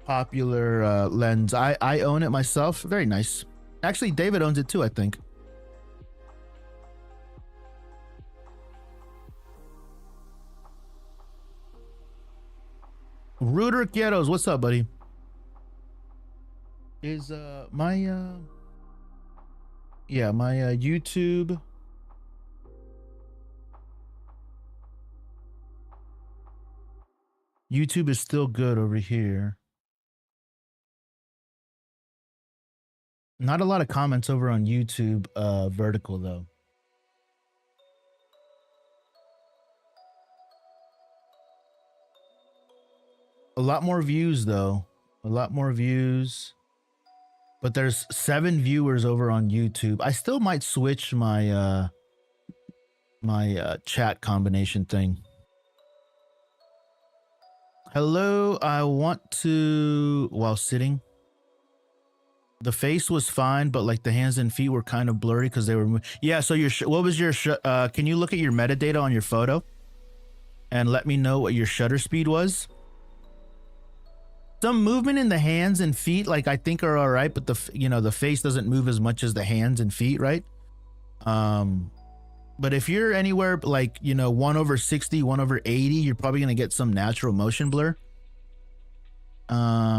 Speaker 1: popular lens. I own it myself. Very nice. Actually, David owns it too, I think. Rooter Quietos, what's up, buddy? Is my YouTube is still good over here. Not a lot of comments over on YouTube vertical though. A lot more views though. A lot more views. But there's 7 viewers over on YouTube. I still might switch my chat combination thing. Hello, I want to, while sitting. The face was fine, but like the hands and feet were kind of blurry because they were. Yeah. So what was your? Can you look at your metadata on your photo, and let me know what your shutter speed was? Some movement in the hands and feet, like I think are all right, but the face doesn't move as much as the hands and feet, right? But if you're anywhere like 1/60, 1/80, you're probably gonna get some natural motion blur.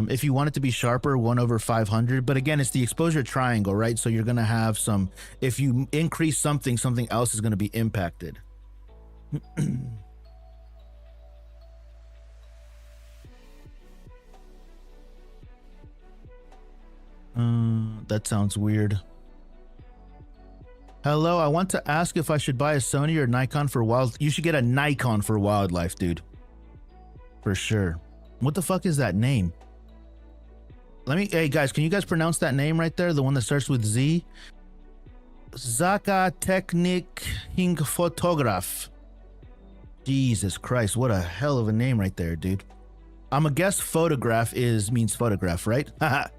Speaker 1: If you want it to be sharper, 1/500, but again, it's the exposure triangle, right? So you're gonna have some. If you increase something, something else is gonna be impacted. That sounds weird. Hello, I want to ask if I should buy a Sony or Nikon for wild. You should get a Nikon for wildlife, dude. For sure. What the fuck is that name? Hey guys, can you guys pronounce that name right there? The one that starts with Z? Zaka Technik Hing Photograph. Jesus Christ, what a hell of a name right there, dude. I'm a guess photograph means photograph, right? Haha.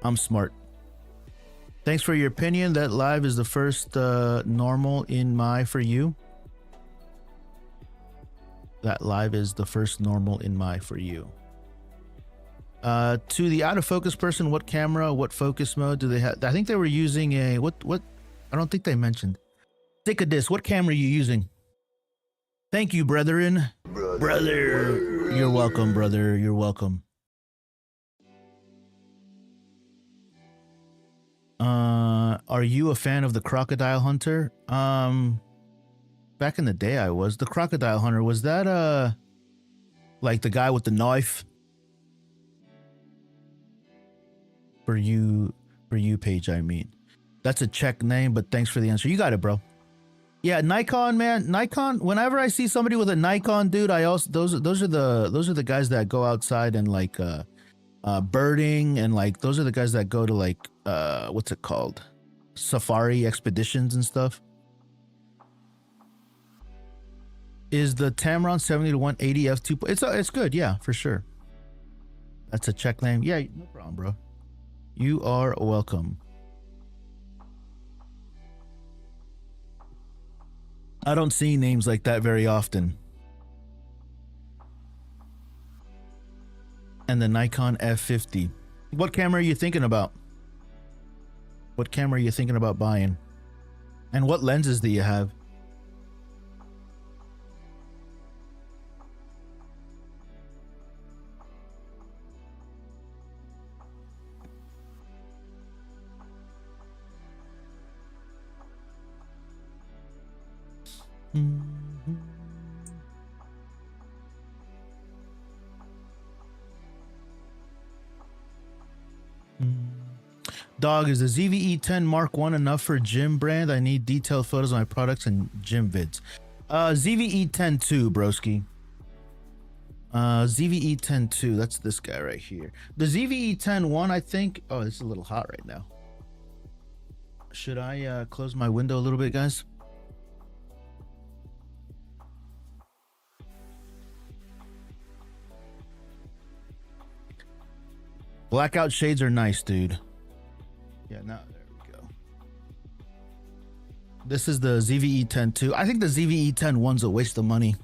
Speaker 1: I'm smart. Thanks for your opinion. That live is the first normal in my for you. That live is the first normal in my for you. To the out of focus person, what camera, what focus mode do they have? I think they were using a what I don't think they mentioned. Stick a disc. What camera are you using? Thank you, brethren. Brother. You're welcome, brother. You're welcome. Are you a fan of the Crocodile Hunter? Back in the day I was. The Crocodile Hunter, was that like the guy with the knife? For you page, I mean. That's a Czech name, but thanks for the answer. You got it, bro. Yeah, Nikon, man. Nikon, whenever I see somebody with a Nikon, dude, I also those are the guys that go outside and like birding, and like those are the guys that go to like what's it called? Safari expeditions and stuff. Is the Tamron 70 to 180 f2? It's good, yeah, for sure. That's a Czech name. Yeah, no problem, bro. You are welcome. I don't see names like that very often. And the Nikon F50. What camera are you thinking about? What camera are you thinking about buying? And what lenses do you have? Dog, is the ZVE10 Mark 1 enough for gym brand? I need detailed photos of my products and gym vids. ZVE10 2, broski. ZVE10 2, that's this guy right here. The ZVE10 1, I think. Oh, it's a little hot right now. Should I close my window a little bit, guys? Blackout shades are nice, dude. Yeah, now there we go. This is the ZVE10 2. I think the ZVE10 1's a waste of money.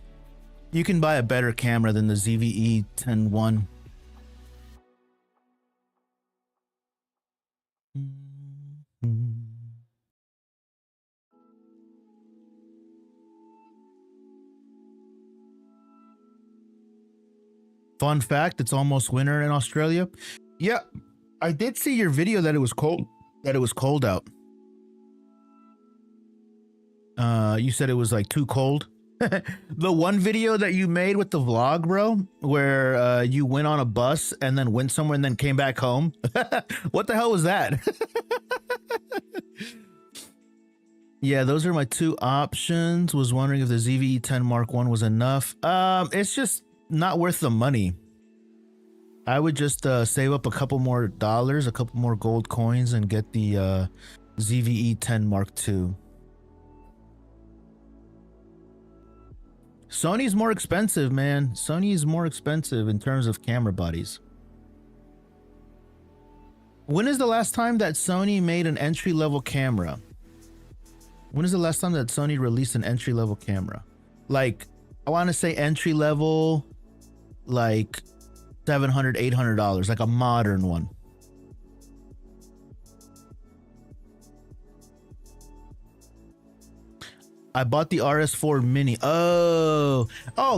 Speaker 1: You can buy a better camera than the ZVE 10-1. Fun fact, it's almost winter in Australia. Yeah, I did see your video that it was cold, out. You said it was like too cold. The one video that you made with the vlog, bro, where you went on a bus and then went somewhere and then came back home. What the hell was that? Yeah, those are my two options. Was wondering if the ZVE 10 Mark 1 was enough. It's just not worth the money. I would just save up a couple more dollars, a couple more gold coins, and get the ZVE 10 Mark 2. Sony's more expensive, man. Sony is more expensive in terms of camera bodies. When is the last time that Sony made an entry-level camera? When is the last time that Sony released an entry-level camera? Like, I want to say entry-level, like $700, $800, like a modern one. I bought the RS4 Mini. Oh,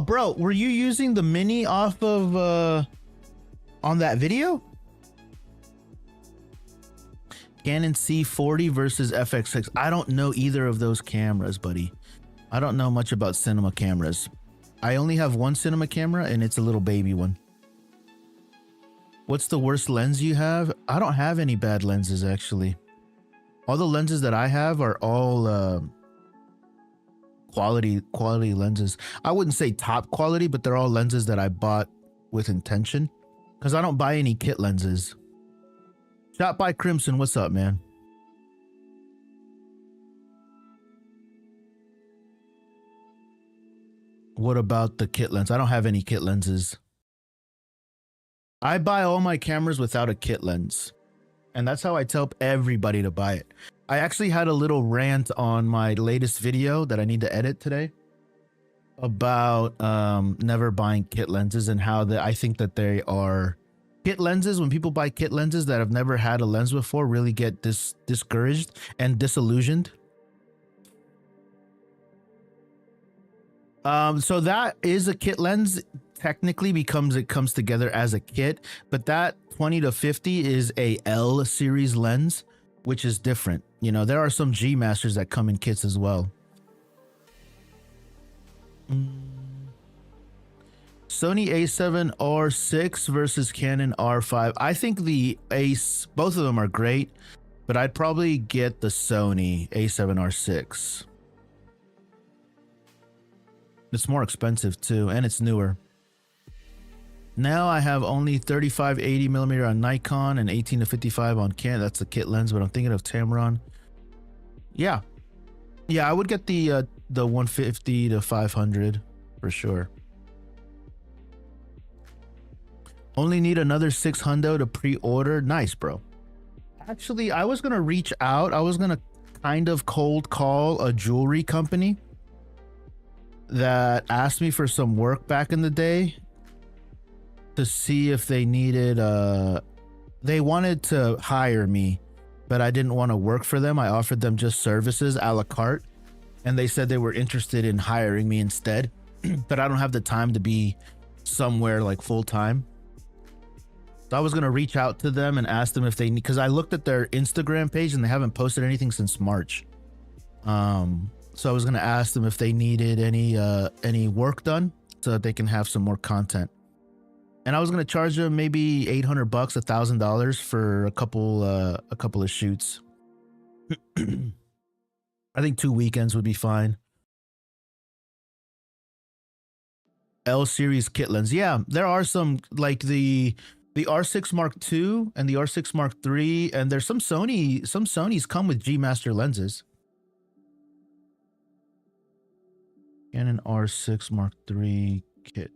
Speaker 1: bro, were you using the Mini off of on that video? Canon C40 versus FX6. I don't know either of those cameras, buddy. I don't know much about cinema cameras. I only have one cinema camera, and it's a little baby one. What's the worst lens you have? I don't have any bad lenses, actually. All the lenses that I have are all quality lenses. I wouldn't say top quality, but they're all lenses that I bought with intention, because I don't buy any kit lenses. Shot by Crimson, what's up, man? What about the kit lens? I don't have any kit lenses. I buy all my cameras without a kit lens, and that's how I tell everybody to buy it. I actually had a little rant on my latest video that I need to edit today about never buying kit lenses, and how I think that they are kit lenses. When people buy kit lenses that have never had a lens before, really get discouraged and disillusioned. So that is a kit lens technically, because it comes together as a kit, but that 20 to 50 is a L series lens, which is different. You know, there are some G Masters that come in kits as well. Sony A7R6 versus Canon R5. I think both of them are great, but I'd probably get the Sony A7R6. It's more expensive too, and it's newer. Now I have only 35-80mm on Nikon and 18 to 55 on Canon. That's the kit lens, but I'm thinking of Tamron. Yeah, I would get the 150 to 500 for sure. Only need another 600 to pre-order. Nice, bro. Actually, I was gonna reach out. I was gonna kind of cold call a jewelry company that asked me for some work back in the day, to see if they needed they wanted to hire me, but I didn't want to work for them. I offered them just services a la carte, and they said they were interested in hiring me instead. But I don't have the time to be somewhere like full time. So I was gonna reach out to them and ask them if they need, because I looked at their Instagram page and they haven't posted anything since March. So I was gonna ask them if they needed any work done so that they can have some more content. And I was gonna charge them maybe $800, $1,000 for a couple of shoots. I think 2 weekends would be fine. L series kit lens. Yeah, there are some, like the R6 Mark II and the R6 Mark III, and there's some Sonys come with G Master lenses. Canon R6 Mark III kit.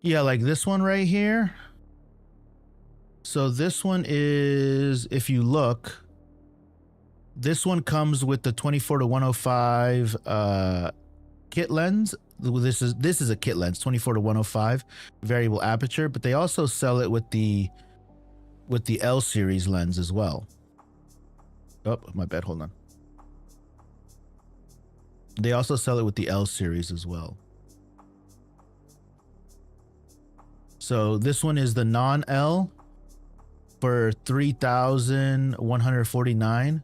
Speaker 1: Yeah, like this one right here. So this one is, if you look, this one comes with the 24 to 105 kit lens. This is a kit lens, 24 to 105, variable aperture, but they also sell it with the L series lens as well. Oh, my bad. Hold on. They also sell it with the L series as well. So this one is the non-L for $3,149,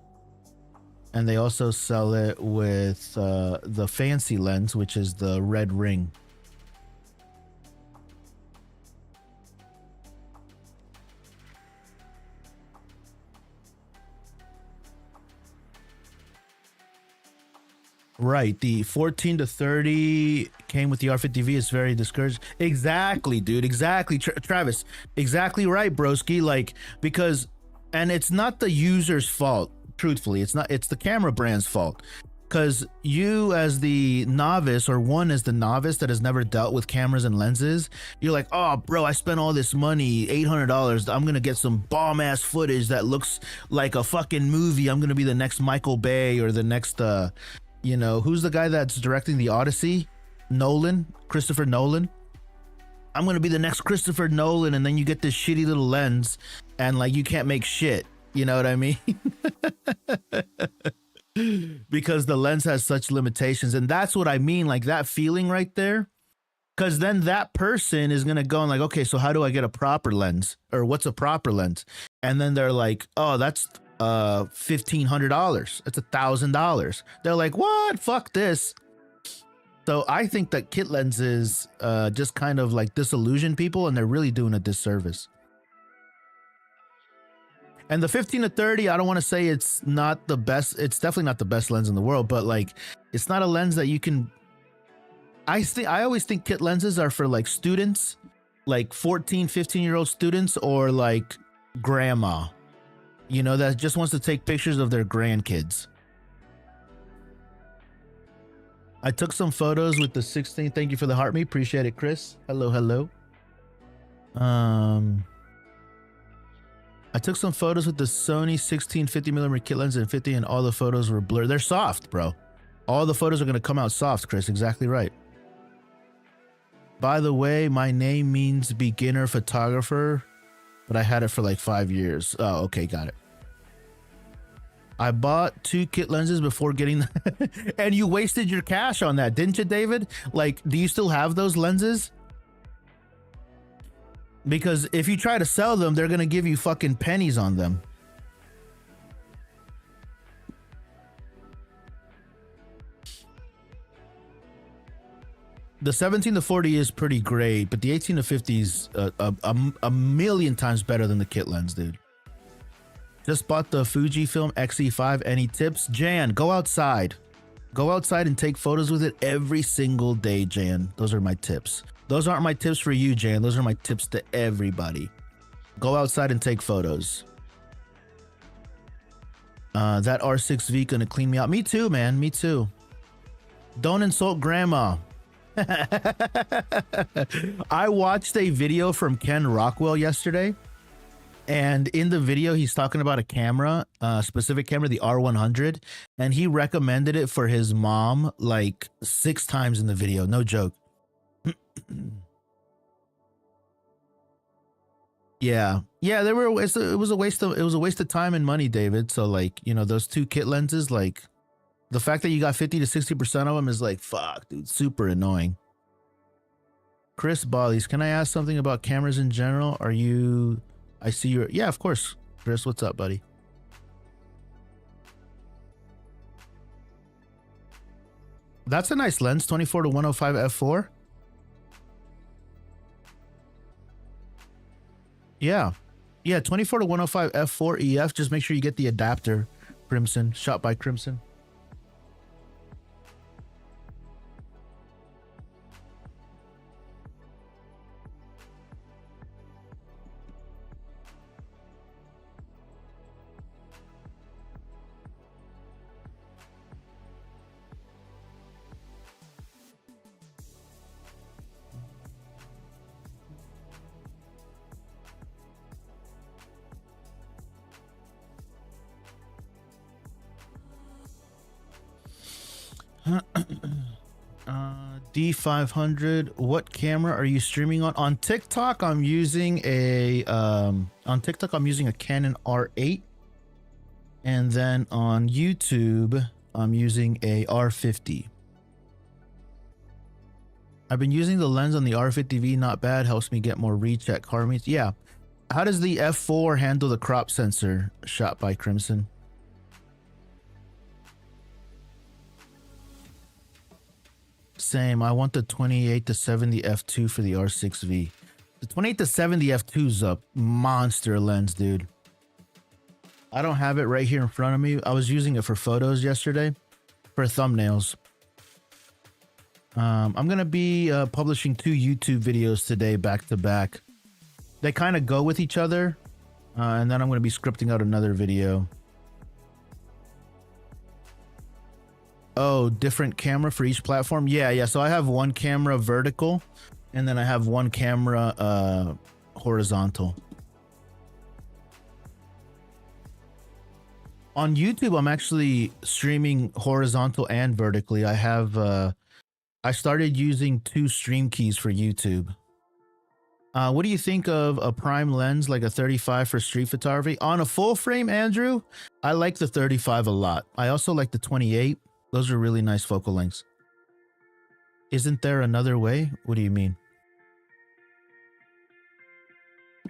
Speaker 1: and they also sell it with the fancy lens, which is the red ring. Right, the 14 to 30 came with the R50V. It's very discouraged. Exactly, dude. Exactly, Travis. Exactly right, broski. Like, because, and it's not the user's fault. Truthfully, it's not. It's the camera brand's fault. Because you, as the novice, or one as the novice that has never dealt with cameras and lenses, you're like, oh, bro, I spent all this money, $800. I'm gonna get some bomb ass footage that looks like a fucking movie. I'm gonna be the next Michael Bay or the next you know, who's the guy that's directing the Odyssey? Nolan, Christopher Nolan. I'm gonna be the next Christopher Nolan, and then you get this shitty little lens, and like you can't make shit. You know what I mean? Because the lens has such limitations, and that's what I mean. Like that feeling right there. Because then that person is gonna go and like, okay, so how do I get a proper lens, or what's a proper lens? And then they're like, oh, that's $1,500. It's $1,000. They're like, what? Fuck this. So I think that kit lenses just kind of like disillusion people, and they're really doing a disservice. And the 15 to 30, I don't want to say it's not the best. It's definitely not the best lens in the world, but like, it's not a lens that you can. I always think kit lenses are for like students, like 14, 15-year-old students, or like grandma, you know, that just wants to take pictures of their grandkids. I took some photos with the 16. Thank you for the heart me. Appreciate it, Chris. Hello, hello. I took some photos with the Sony 16-50mm kit lens and 50, and all the photos were blurred. They're soft, bro. All the photos are going to come out soft, Chris. Exactly right. By the way, my name means beginner photographer, but I had it for like 5 years. Oh, okay, got it. I bought 2 kit lenses before getting and you wasted your cash on that, didn't you, David? Like, do you still have those lenses? Because if you try to sell them, they're gonna give you fucking pennies on them. The 17 to 40 is pretty great, but the 18 to 50 is a million times better than the kit lens, dude. Just bought the Fujifilm X-E5. Any tips? Jan, go outside. Go outside and take photos with it every single day, Jan. Those are my tips. Those aren't my tips for you, Jan. Those are my tips to everybody. Go outside and take photos. That R6V gonna clean me out. Me too, man. Me too. Don't insult grandma. I watched a video from Ken Rockwell yesterday, and in the video he's talking about a camera, specific camera, the R100, and he recommended it for his mom like 6 times in the video. No joke. Yeah, there were. It was a waste of time and money, David. So like, you know, those 2 kit lenses, like the fact that you got 50 to 60% of them is like, fuck, dude, super annoying. Chris Bollies, can I ask something about cameras in general? Are you? I see you're. Yeah, of course, Chris. What's up, buddy? That's a nice lens, 24 to 105 f4. Yeah, 24 to 105 f4 EF. Just make sure you get the adapter, Crimson. Shot by Crimson. D500. What camera are you streaming on? On TikTok, I'm using a Canon R8, and then on YouTube, I'm using a R50. I've been using the lens on the R50V, not bad. Helps me get more reach at car meets. Yeah. How does the F4 handle the crop sensor? Shot by Crimson. Same. I want the 28-70 f2 for the R6V. The 28-70 f2 is a monster lens, dude. I don't have it right here in front of me. I was using it for photos yesterday, for thumbnails. I'm going to be publishing 2 YouTube videos today back to back. They kind of go with each other. And then I'm going to be scripting out another video. Oh, different camera for each platform? Yeah. So I have one camera vertical, and then I have one camera horizontal. On YouTube, I'm actually streaming horizontal and vertically. I have... I started using 2 stream keys for YouTube. What do you think of a prime lens like a 35 for street photography? On a full frame, Andrew, I like the 35 a lot. I also like the 28. Those are really nice focal lengths. Isn't there another way? What do you mean?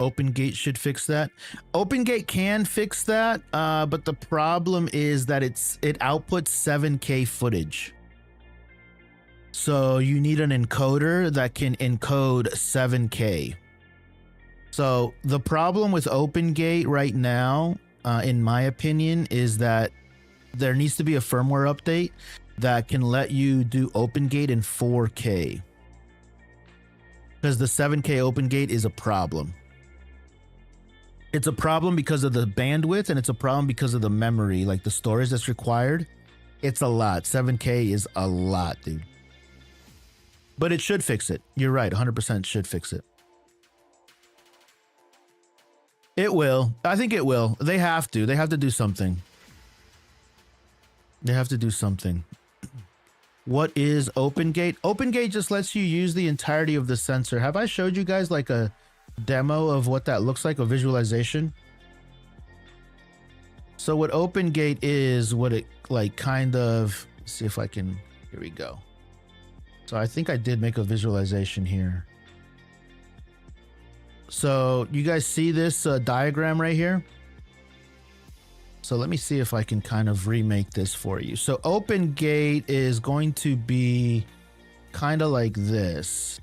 Speaker 1: OpenGate should fix that. OpenGate can fix that, but the problem is that it outputs 7K footage. So you need an encoder that can encode 7K. So the problem with OpenGate right now, in my opinion, is that there needs to be a firmware update that can let you do OpenGate in 4K. Because the 7K OpenGate is a problem. It's a problem because of the bandwidth, and it's a problem because of the memory, like the storage that's required. It's a lot. 7K is a lot, dude. But it should fix it. You're right. 100% should fix it. It will. I think it will. They have to. They have to do something. They have to do something. What is OpenGate? OpenGate just lets you use the entirety of the sensor. Have I showed you guys like a demo of what that looks like, a visualization? So what OpenGate is, what it like kind of... Let's see if I can... Here we go. So I think I did make a visualization here. So you guys see this diagram right here? So let me see if I can kind of remake this for you. So OpenGate is going to be kind of like this.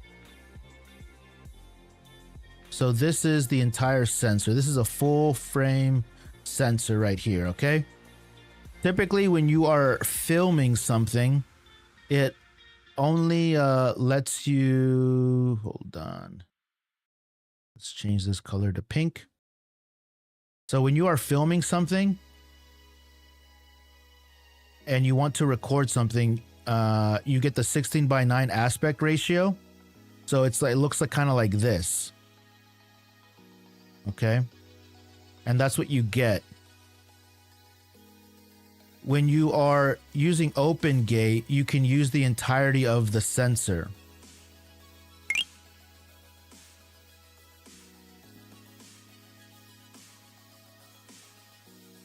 Speaker 1: So this is the entire sensor. This is a full frame sensor right here, okay? Typically when you are filming something, it only lets you... Hold on. Let's change this color to pink. So when you are filming something and you want to record something, you get the 16:9 aspect ratio. So it's like, it looks like kind of like this. Okay? And that's what you get. When you are using OpenGate, you can use the entirety of the sensor.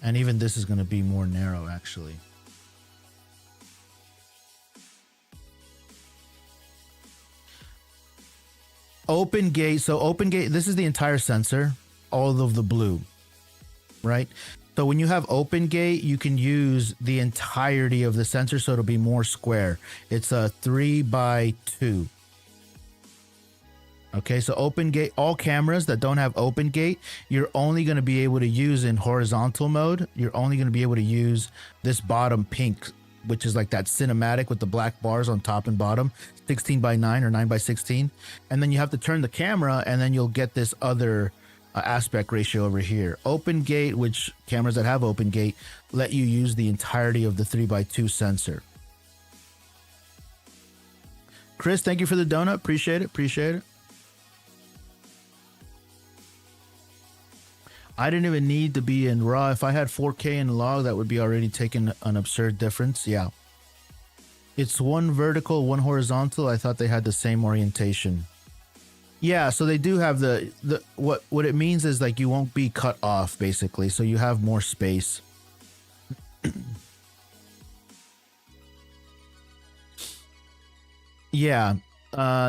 Speaker 1: And even this is going to be more narrow, actually. OpenGate, so OpenGate, this is the entire sensor, all of the blue, right? So when you have OpenGate, you can use the entirety of the sensor, so it'll be more square. It's a 3x2. Okay, so OpenGate, all cameras that don't have OpenGate, you're only going to be able to use in horizontal mode. You're only going to be able to use this bottom pink, which is like that cinematic with the black bars on top and bottom, 16:9 or 9:16. And then you have to turn the camera, and then you'll get this other aspect ratio over here. OpenGate, which cameras that have OpenGate let you use the entirety of the 3x2 sensor. Chris, thank you for the donut. Appreciate it. Appreciate it. I didn't even need to be in RAW. If I had 4K in log, that would be already taking an absurd difference. Yeah. It's one vertical, one horizontal. I thought they had the same orientation. Yeah, so they do have the what it means is like you won't be cut off basically, so you have more space. Yeah,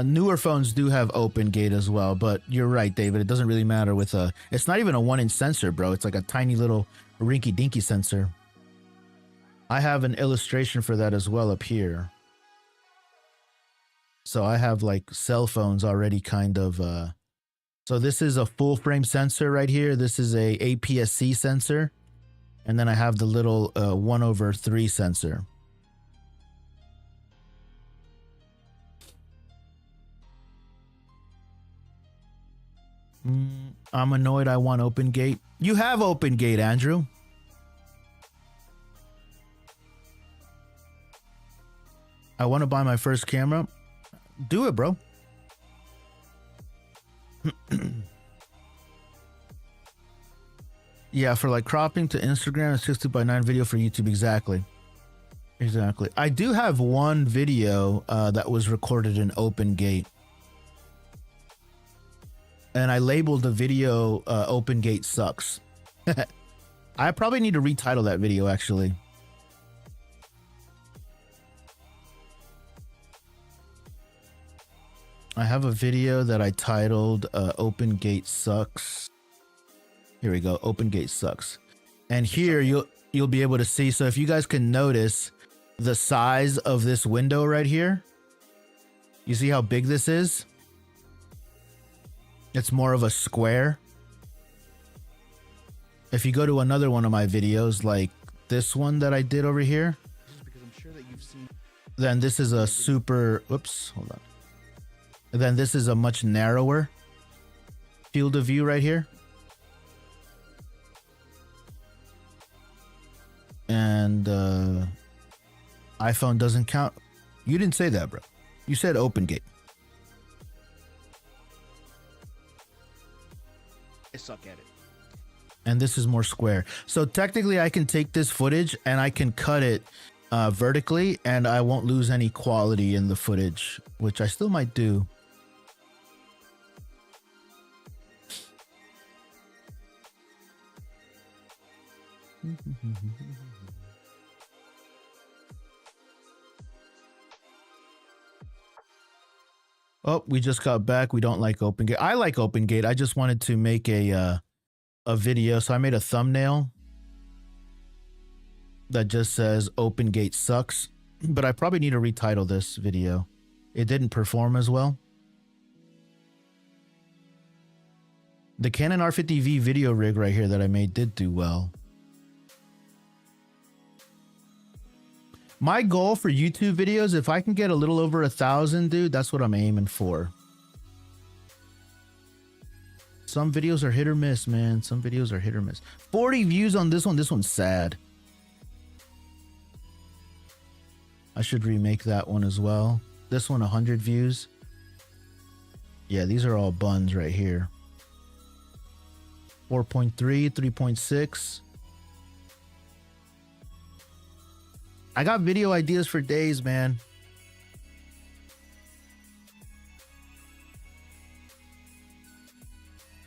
Speaker 1: newer phones do have open gate as well, but you're right, David. It doesn't really matter with a. It's not even a 1-inch sensor, bro. It's like a tiny little rinky-dinky sensor. I have an illustration for that as well up here. So I have like cell phones already kind of. So this is a full frame sensor right here. This is a APS-C sensor, and then I have the little 1/3 sensor. I'm annoyed I want open gate. You have open gate, Andrew. I want to buy my first camera. Do it, bro. Yeah, for like cropping to Instagram, a 60:9 video for YouTube. Exactly. Exactly. I do have one video that was recorded in open gate. And I labeled the video Open Gate Sucks. I probably need to retitle that video, actually. I have a video that I titled Open Gate Sucks. Here we go, Open Gate Sucks. And here you'll be able to see, so if you guys can notice the size of this window right here. You see how big this is? It's more of a square. If you go to another one of my videos, like this one that I did over here, then this is a super, whoops, hold on. And then this is a much narrower field of view right here. And iPhone doesn't count. You didn't say that, bro. You said open gate.
Speaker 2: I suck at it.
Speaker 1: And this is more square. So technically I can take this footage and I can cut it vertically and I won't lose any quality in the footage, which I still might do. Oh, we just got back. We don't like OpenGate. I like OpenGate. I just wanted to make a video, so I made a thumbnail that just says OpenGate sucks. But I probably need to retitle this video. It didn't perform as well. The Canon R50V video rig right here that I made did do well. My goal for YouTube videos, if I can get a little over 1,000, dude, that's what I'm aiming for. Some videos are hit or miss, man. Some videos are hit or miss. 40 views on this one. This one's sad. I should remake that one as well. This one, 100 views. Yeah, these are all buns right here. 4.3, 3.6. I got video ideas for days, man.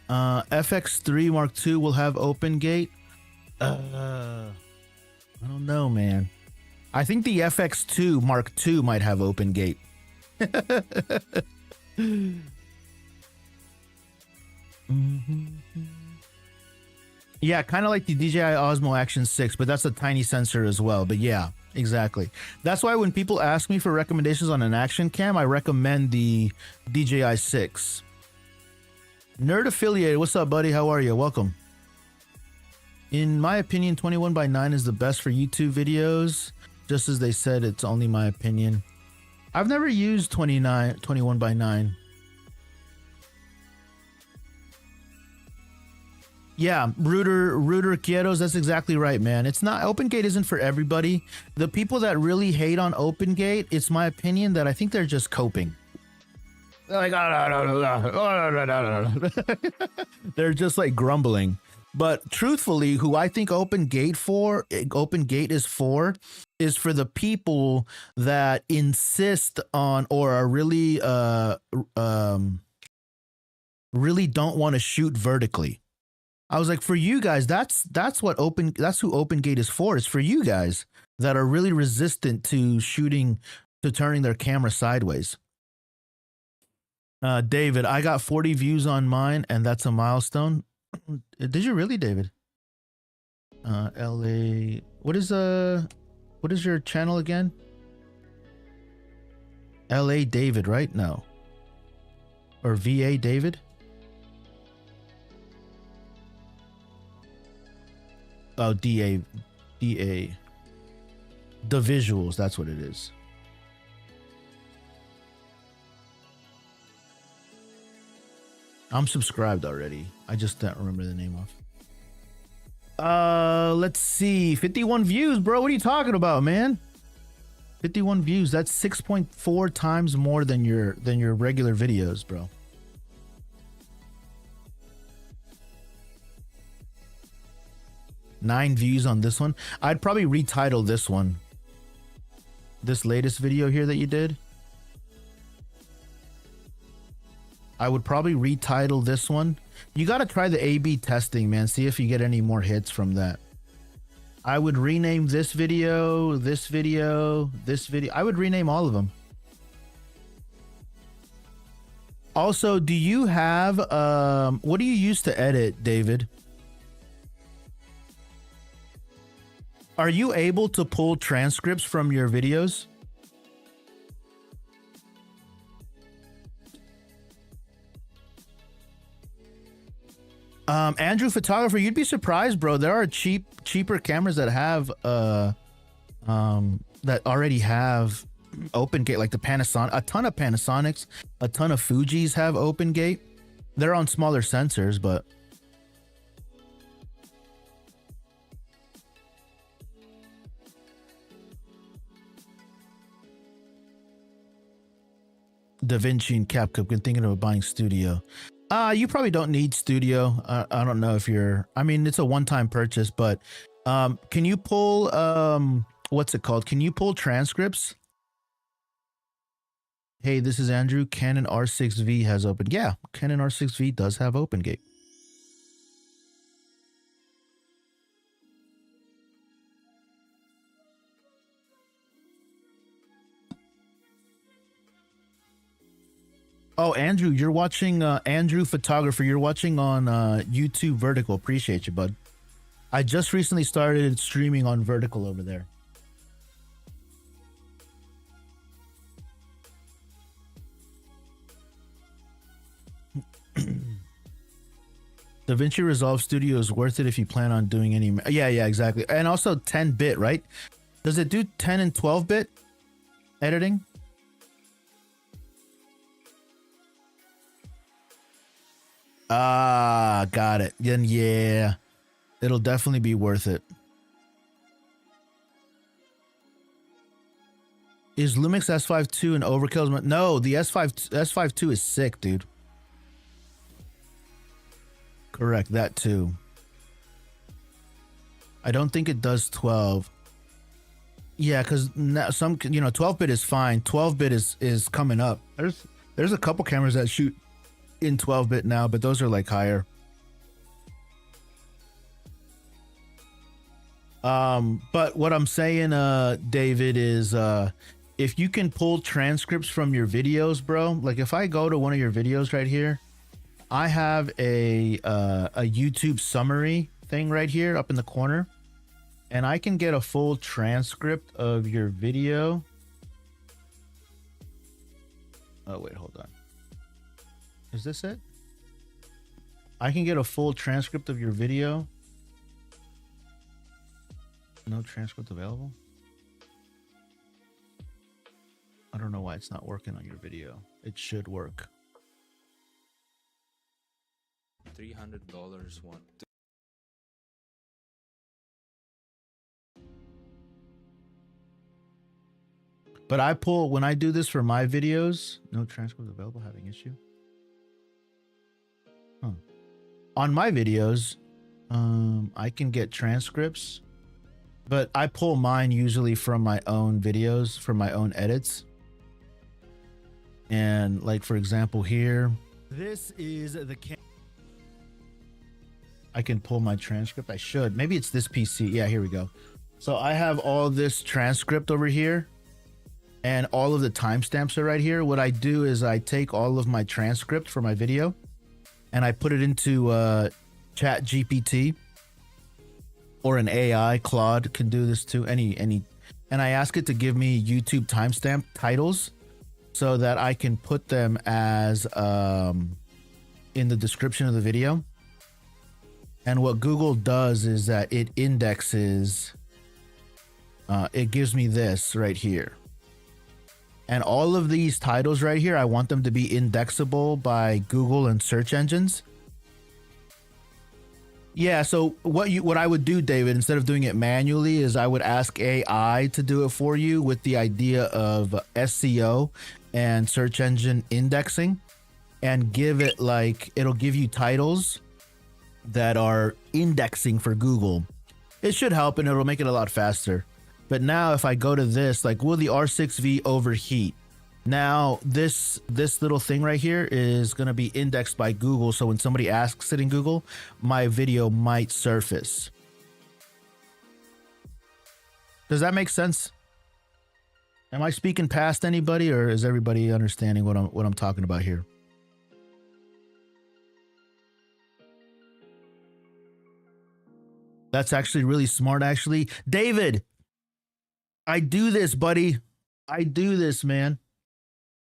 Speaker 1: FX3 Mark II will have OpenGate. I don't know, man. I think the FX2 Mark II might have OpenGate. Yeah, kind of like the DJI Osmo Action 6, but that's a tiny sensor as well. But yeah, exactly. That's why when people ask me for recommendations on an action cam, I recommend the DJI 6. Nerd Affiliated, what's up, buddy? How are you? Welcome. In my opinion, 21:9 is the best for YouTube videos. Just as they said, it's only my opinion. I've never used 21:9. Yeah, Rooter Quietos, that's exactly right, man. It's not, OpenGate isn't for everybody. The people that really hate on OpenGate, it's my opinion that I think they're just coping. They're like, they're just like grumbling. But truthfully, who I think Open Gate is for the people that insist on or are really really don't want to shoot vertically. I was like, for you guys, that's who Open Gate is for. It's for you guys that are really resistant to turning their camera sideways. David, I got 40 views on mine, and that's a milestone. Did you really, David? LA. What is your channel again? LA David, right? No. Or VA David? Oh, DA. The visuals, that's what it is. I'm subscribed already. I just don't remember the name of. Let's see. 51 views, bro. What are you talking about, man? 51 views. That's 6.4 times more than your regular videos, bro. Nine views on this one. I'd probably retitle this one. This latest video here that you did. I would probably retitle this one. You got to try the A/B testing, man. See if you get any more hits from that. I would rename this video, this video, this video. I would rename all of them. Also, do you have, what do you use to edit, David? Are you able to pull transcripts from your videos? Andrew Photographer, you'd be surprised, bro. There are cheaper cameras that have that already have Open Gate, like the Panasonic. A ton of Panasonics, a ton of Fujis have Open Gate. They're on smaller sensors, but DaVinci and CapCut. Been thinking about buying Studio. You probably don't need Studio. I don't know if you're. I mean, it's a one-time purchase, but can you pull what's it called? Can you pull transcripts? Hey, this is Andrew. Canon R6V has open. Yeah, Canon R6V does have Open Gate. Oh, Andrew, you're watching Andrew Photographer. You're watching on YouTube Vertical. Appreciate you, bud. I just recently started streaming on Vertical over there. DaVinci Resolve Studio is worth it if you plan on doing any. Yeah, exactly. And also 10-bit, right? Does it do 10 and 12-bit editing? Ah, got it. Then yeah, it'll definitely be worth it. Is Lumix S5 II an overkill? No, the S5 II is sick, dude. Correct, that too. I don't think it does 12. Yeah, because some 12-bit is fine. 12-bit is coming up. There's a couple cameras that shoot in 12-bit now, but those are like higher. But what I'm saying, David, is if you can pull transcripts from your videos, bro, like if I go to one of your videos right here, I have a YouTube summary thing right here up in the corner, and I can get a full transcript of your video. Oh, wait, hold on. Is this it? I can get a full transcript of your video. No transcript available? I don't know why it's not working on your video. It should work.
Speaker 2: $300 one.
Speaker 1: But when I do this for my videos, no transcript available, having issue. Huh. On my videos, I can get transcripts, but I pull mine usually from my own videos, from my own edits. And like, for example, here, this is the I can pull my transcript. I should. Maybe it's this PC. Yeah, here we go. So I have all this transcript over here and all of the timestamps are right here. What I do is I take all of my transcript for my video and I put it into Chat GPT or an AI. Claude can do this too. Any, and I ask it to give me YouTube timestamp titles so that I can put them as in the description of the video. And what Google does is that it indexes, it gives me this right here. And all of these titles right here, I want them to be indexable by Google and search engines. Yeah, so what I would do, David, instead of doing it manually, is I would ask AI to do it for you with the idea of SEO and search engine indexing, and give it like, it'll give you titles that are indexing for Google. It should help and it'll make it a lot faster. But now if I go to this, like, will the R6V overheat? Now this little thing right here is going to be indexed by Google. So when somebody asks it in Google, my video might surface. Does that make sense? Am I speaking past anybody, or is everybody understanding what I'm talking about here? That's actually really smart, actually. David, I do this, buddy. I do this, man.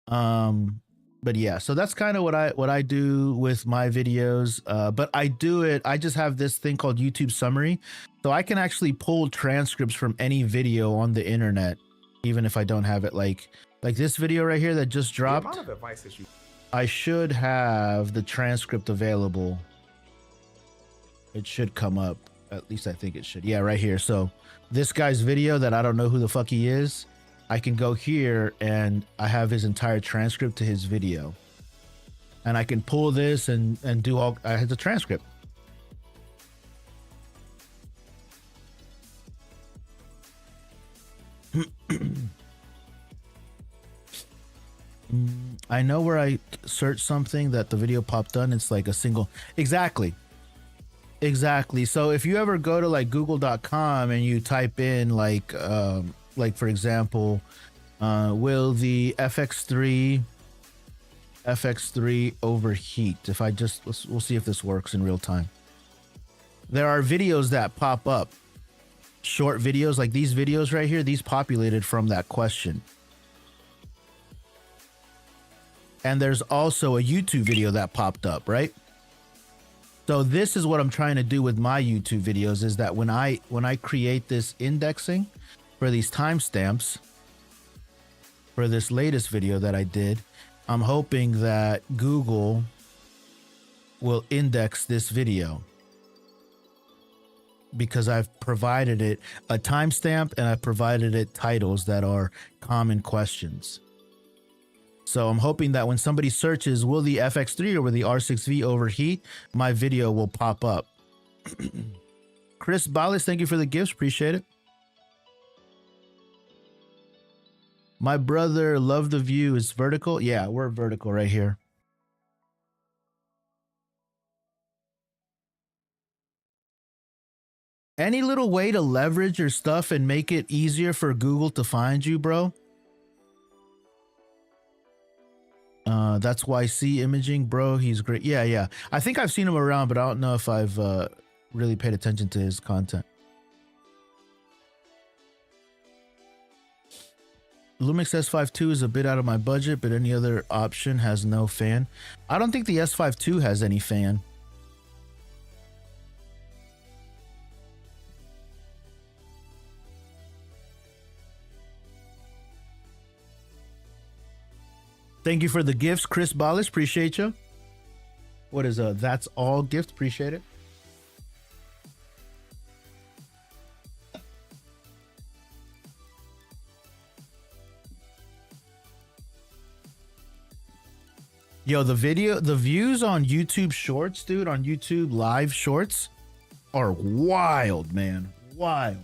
Speaker 1: But yeah, so that's kind of what I do with my videos. But I do it, I just have this thing called YouTube Summary. So I can actually pull transcripts from any video on the internet, even if I don't have it. Like this video right here that just dropped. The amount of advice that I should have the transcript available. It should come up. At least I think it should. Yeah, right here. So this guy's video that I don't know who the fuck he is, I can go here and I have his entire transcript to his video. And I can pull this and do all, I have the transcript. I know where I search something that the video popped on, it's like a single, exactly. So if you ever go to like google.com and you type in like for example, will the FX3 overheat? If I just, we'll see if this works in real time. There are videos that pop up, short videos like these videos right here. These populated from that question. And there's also a YouTube video that popped up, right? So this is what I'm trying to do with my YouTube videos, is that when I create this indexing for these timestamps for this latest video that I did, I'm hoping that Google will index this video because I've provided it a timestamp and I've provided it titles that are common questions. So I'm hoping that when somebody searches, will the FX3 or will the R6V overheat, my video will pop up. Chris Ballas, thank you for the gifts. Appreciate it. My brother, love the view. Is vertical? Yeah, we're vertical right here. Any little way to leverage your stuff and make it easier for Google to find you, bro? That's YC Imaging, bro. He's great. Yeah. I think I've seen him around, but I don't know if I've really paid attention to his content. Lumix S5 II is a bit out of my budget, but any other option has no fan. I don't think the S5 II has any fan. Thank you for the gifts, Chris Ballas. Appreciate you. What is that's all gift? Appreciate it. Yo, the views on YouTube Shorts, dude, on YouTube Live Shorts are wild, man. Wild.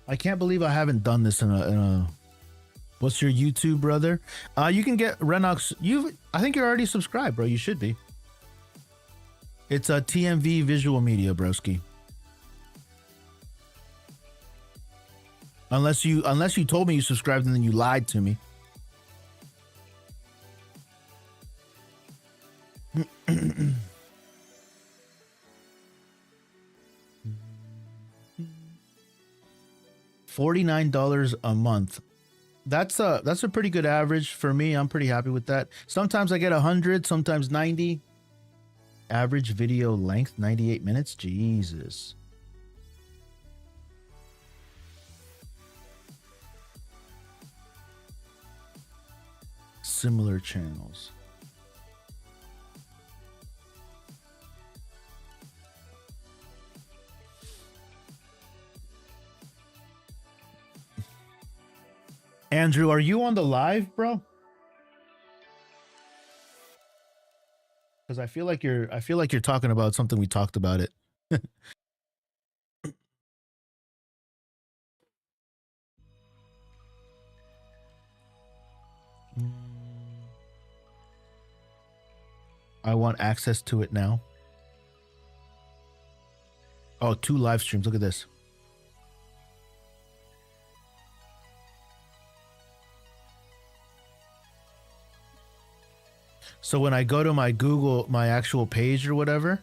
Speaker 1: I can't believe I haven't done this in a what's your YouTube, brother? You can get Renox. I think you're already subscribed, bro. You should be. It's a TMV Visual Media, broski. Unless you told me you subscribed and then you lied to me. $49 a month. That's a pretty good average for me. I'm pretty happy with that. Sometimes I get 100, sometimes 90. Average video length 98 minutes. Jesus. Similar channels. Andrew, are you on the live, bro? Because I feel like you're talking about something we talked about it. I want access to it now. Oh, 2 live streams. Look at this. So when I go to my Google, my actual page or whatever,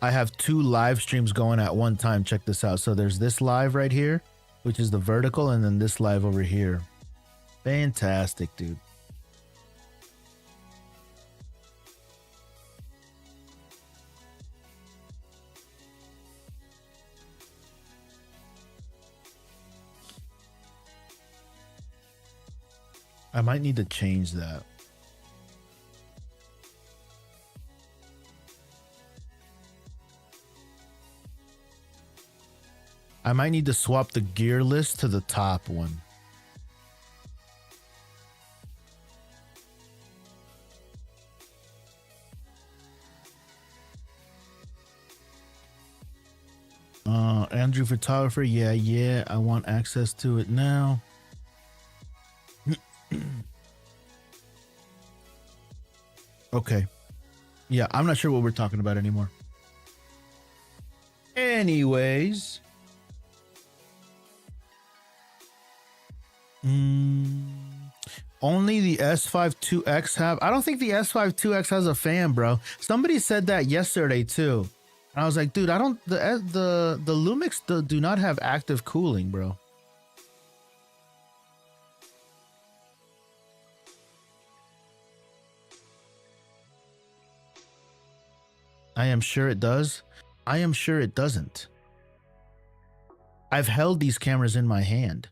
Speaker 1: I have 2 live streams going at one time. Check this out. So there's this live right here, which is the vertical, and then this live over here. Fantastic, dude. I might need to change that. I might need to swap the gear list to the top one. Andrew photographer, yeah, I want access to it now. Okay. Yeah, I'm not sure what we're talking about anymore. Anyways. Only the S5 2X have. I don't think the S5 2X has a fan, bro. Somebody said that yesterday too. And I was like, dude, I don't. The Lumix do not have active cooling, bro. I am sure it does. I am sure it doesn't. I've held these cameras in my hand.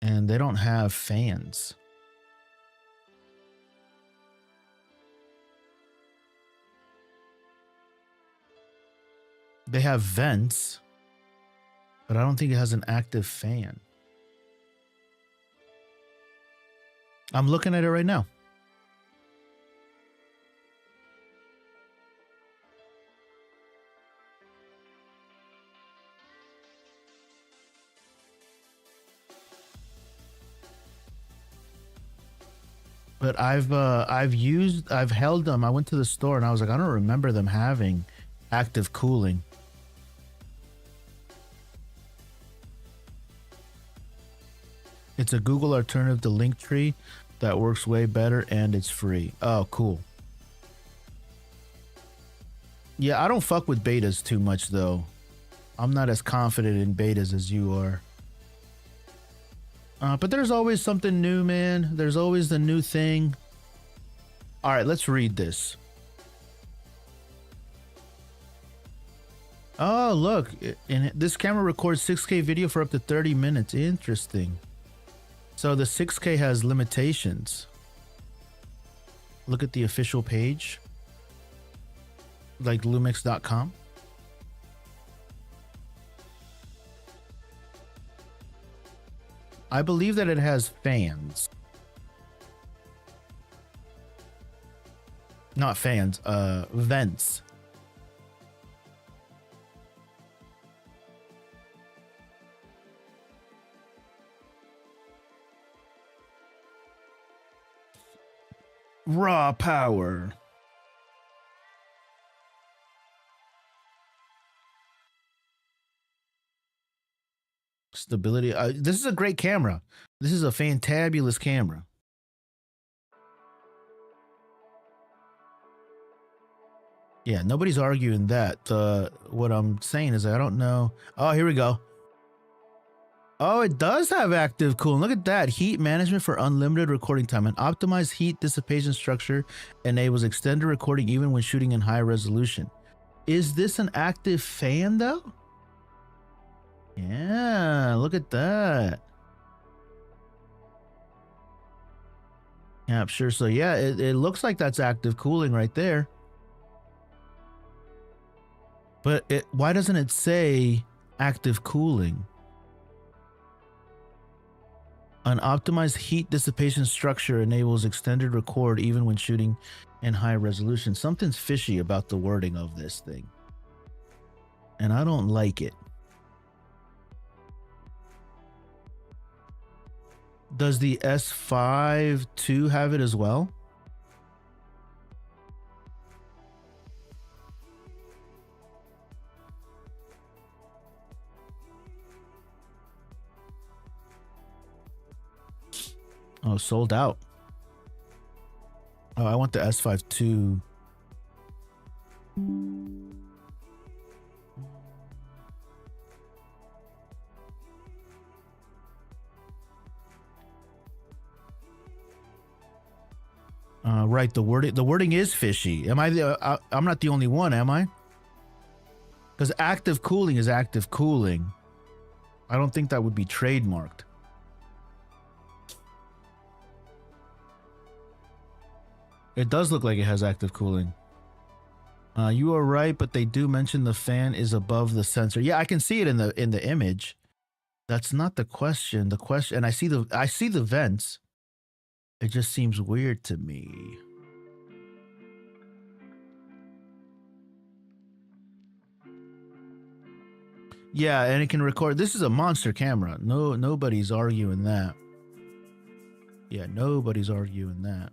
Speaker 1: And they don't have fans. They have vents, but I don't think it has an active fan. I'm looking at it right now. But I've held them. I went to the store and I was like, I don't remember them having active cooling. It's a Google alternative to Linktree that works way better and it's free. Oh, cool. Yeah, I don't fuck with betas too much though. I'm not as confident in betas as you are. But there's always something new, man. There's always the new thing. All right, let's read this. Oh, look. This camera records 6K video for up to 30 minutes. Interesting. So the 6K has limitations. Look at the official page. Like lumix.com. I believe that it has fans. Not fans, vents. Raw power. Stability. This is a great camera. This is a fantabulous camera. Yeah, nobody's arguing that. What I'm saying is I don't know. Oh, here we go. Oh, it does have active cooling. Look at that. Heat management for unlimited recording time. An optimized heat dissipation structure enables extended recording even when shooting in high resolution. Is this an active fan though? Yeah, look at that. Yeah, sure. So yeah, it looks like that's active cooling right there. But why doesn't it say active cooling? An optimized heat dissipation structure enables extended record even when shooting in high resolution. Something's fishy about the wording of this thing. And I don't like it. Does the S5 II have it as well? Oh, sold out. Oh, I want the S5 II. Right, the wording is fishy. Am I I'm not the only one, am I? Because active cooling is active cooling. I don't think that would be trademarked. It does look like it has active cooling. You are right, but they do mention the fan is above the sensor. Yeah, I can see it in the image. That's not the question. The question, and I see the vents. It just seems weird to me. Yeah, and it can record. This is a monster camera. No, nobody's arguing that. Yeah, nobody's arguing that.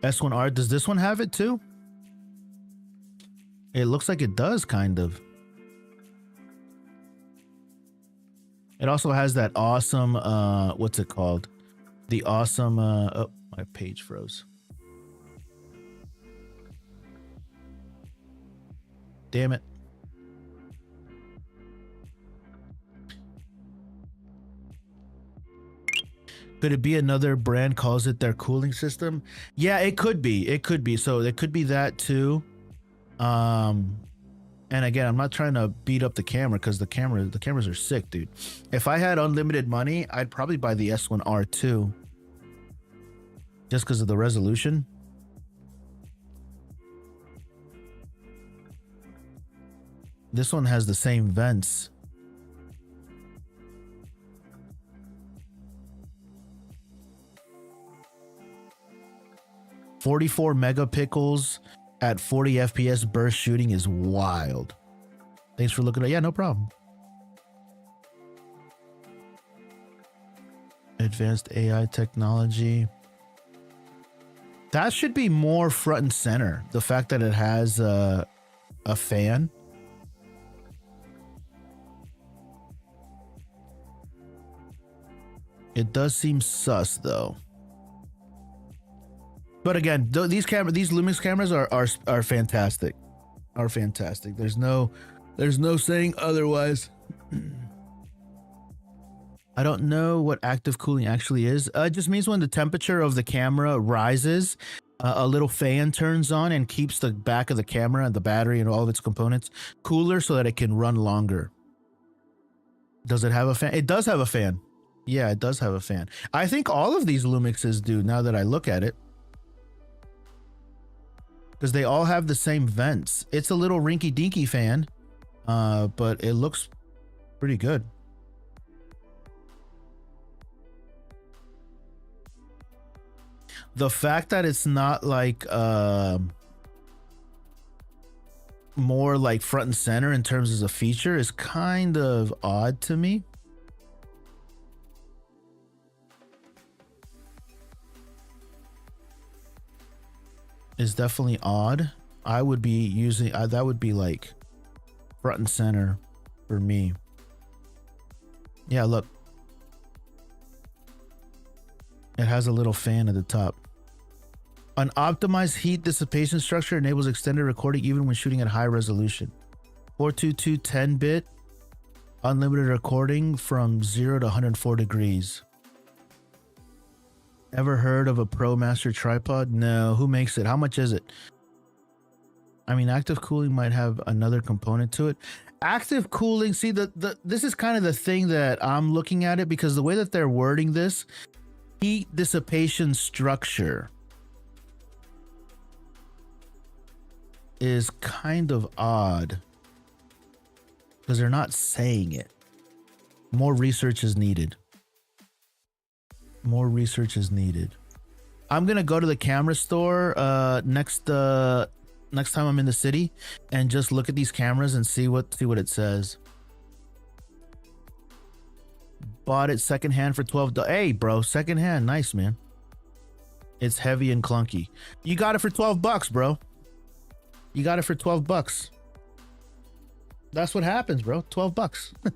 Speaker 1: S1R, does this one have it too? It looks like it does, kind of. It also has that awesome, what's it called? The awesome, oh, my page froze. Damn it. Could it be another brand calls it their cooling system? Yeah, it could be. It could be. So it could be that too. And again, I'm not trying to beat up the camera because the cameras are sick, dude. If I had unlimited money, I'd probably buy the S1R too. Just because of the resolution. This one has the same vents. .44 megapixels at 40 FPS burst shooting is wild. Thanks for looking at. Yeah, no problem. Advanced AI technology. That should be more front and center. The fact that it has a fan. It does seem sus though. But again, these Lumix cameras are fantastic. Are fantastic. There's no saying otherwise. I don't know what active cooling actually is. It just means when the temperature of the camera rises, a little fan turns on and keeps the back of the camera and the battery and all of its components cooler so that it can run longer. Does it have a fan? It does have a fan. Yeah, it does have a fan. I think all of these Lumixes do now that I look at it. Because they all have the same vents. It's a little rinky-dinky fan, but it looks pretty good. The fact that it's not like more like front and center in terms of a feature is kind of odd to me. Is definitely odd. I would be using that would be like front and center for me. Yeah, look. It has a little fan at the top. An optimized heat dissipation structure enables extended recording even when shooting at high resolution. 422 10-bit unlimited recording from 0 to 104 degrees. Ever heard of a ProMaster tripod? No. Who makes it? How much is it? I mean, active cooling might have another component to it. Active cooling, see, this is kind of the thing that I'm looking at it, because the way that they're wording this, heat dissipation structure, is kind of odd because they're not saying it. More research is needed. More research is needed. I'm gonna go to the camera store next time I'm in the city and just look at these cameras and see what it says. Bought it secondhand for $12. Hey, bro, secondhand, nice, man. It's heavy and clunky. You got it for $12, bro. You got it for $12. That's what happens, bro. $12.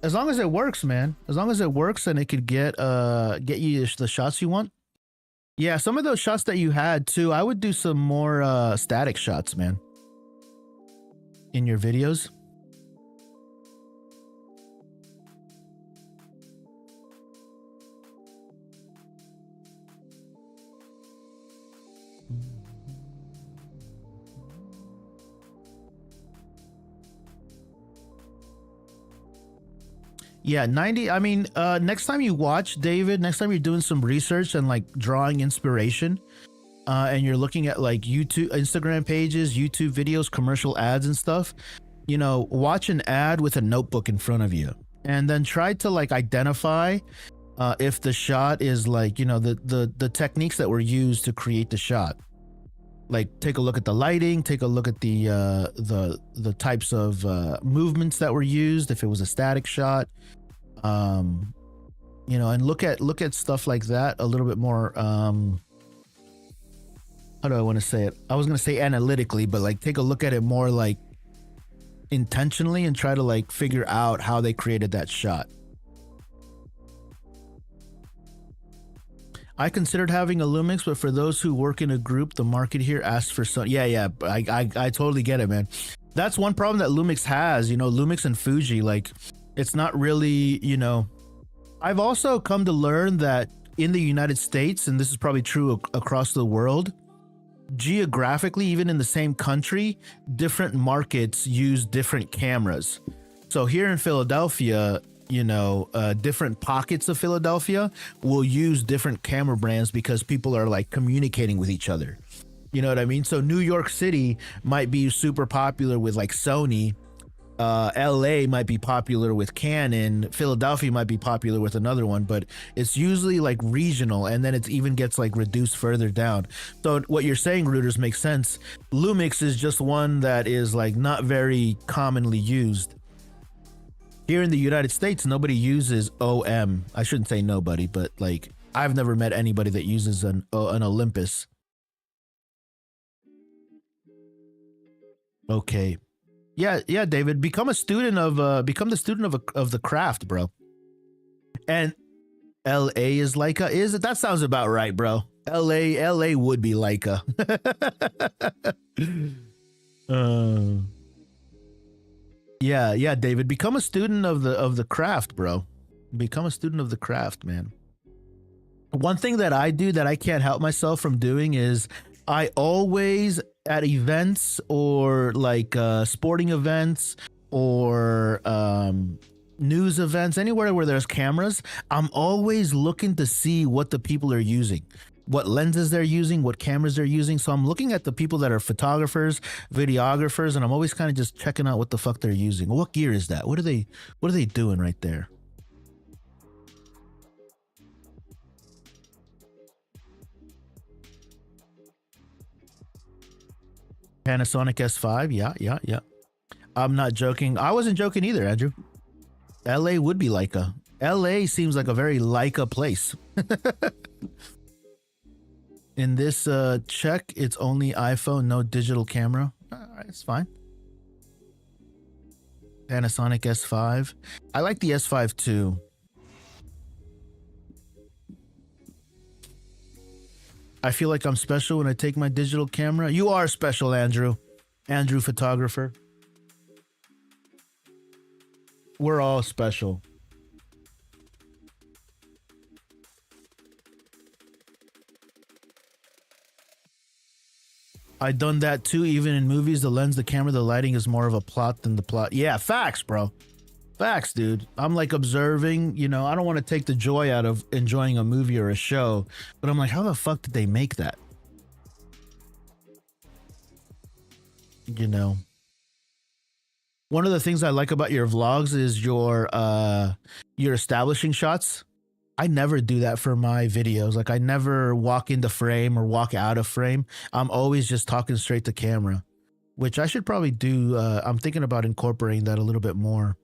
Speaker 1: As long as it works, man. As long as it works and it could get you the shots you want. Yeah, some of those shots that you had too, I would do some more static shots, man, in your videos. Yeah, 90. I mean, next time you watch, David, next time you're doing some research and like drawing inspiration, and you're looking at like YouTube, Instagram pages, YouTube videos, commercial ads and stuff, you know, watch an ad with a notebook in front of you and then try to like identify if the shot is like, you know, the techniques that were used to create the shot. Like take a look at the lighting, take a look at the types of movements that were used, if it was a static shot, you know, and look at stuff like that a little bit more. How do I want to say it? I was going to say analytically, but like take a look at it more like intentionally and try to like figure out how they created that shot. I considered having a Lumix, but for those who work in a group, the market here asks for some. Yeah, I totally get it, man. That's one problem that Lumix has, you know, Lumix and Fuji, like it's not really, you know. I've also come to learn that in the United States, and this is probably true across the world, geographically, even in the same country, different markets use different cameras. So here in Philadelphia, you know, different pockets of Philadelphia will use different camera brands because people are like communicating with each other. You know what I mean? So New York City might be super popular with like Sony. LA might be popular with Canon. Philadelphia might be popular with another one, but it's usually like regional, and then it even gets like reduced further down. So what you're saying, Rooters, makes sense. Lumix is just one that is like not very commonly used. Here in the United States, nobody uses OM. I shouldn't say nobody, but like I've never met anybody that uses an Olympus. Okay. Yeah, David, become the student of the craft, bro. And LA is Leica, is it? That sounds about right, bro. LA would be Leica. Yeah, David, become a student of the craft, bro. Become a student of the craft, man. One thing that I do that I can't help myself from doing is I always, at events or like sporting events or news events, anywhere where there's cameras, I'm always looking to see what the people are using, what lenses they're using, what cameras they're using. So I'm looking at the people that are photographers, videographers, and I'm always kind of just checking out what the fuck they're using. What gear is that? What are they doing right there? Panasonic S5. Yeah. I'm not joking. I wasn't joking either, Andrew. LA would be Leica. LA seems like a very Leica place. In this check, it's only iPhone, no digital camera. It's fine. Panasonic S5. I like the S5 too. I feel like I'm special when I take my digital camera. You are special, Andrew. Andrew, photographer. We're all special. I done that too. Even in movies, the lens, the camera, the lighting is more of a plot than the plot. Yeah, facts, bro. Facts, dude. I'm like observing, you know, I don't want to take the joy out of enjoying a movie or a show, but I'm like, how the fuck did they make that? You know, one of the things I like about your vlogs is your establishing shots. I never do that for my videos. Like I never walk into frame or walk out of frame. I'm always just talking straight to camera, which I should probably do. I'm thinking about incorporating that a little bit more.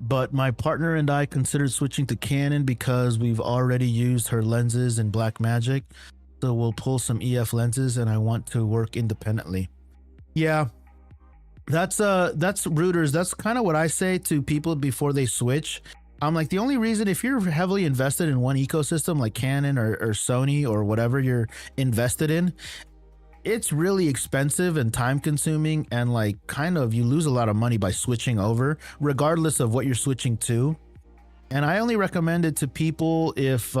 Speaker 1: But my partner and I considered switching to Canon because we've already used her lenses in Blackmagic. So we'll pull some EF lenses and I want to work independently. Yeah, that's rooters. That's kind of what I say to people before they switch. I'm like, the only reason, if you're heavily invested in one ecosystem like Canon or Sony or whatever you're invested in, it's really expensive and time consuming, and like kind of you lose a lot of money by switching over regardless of what you're switching to. And I only recommend it to people if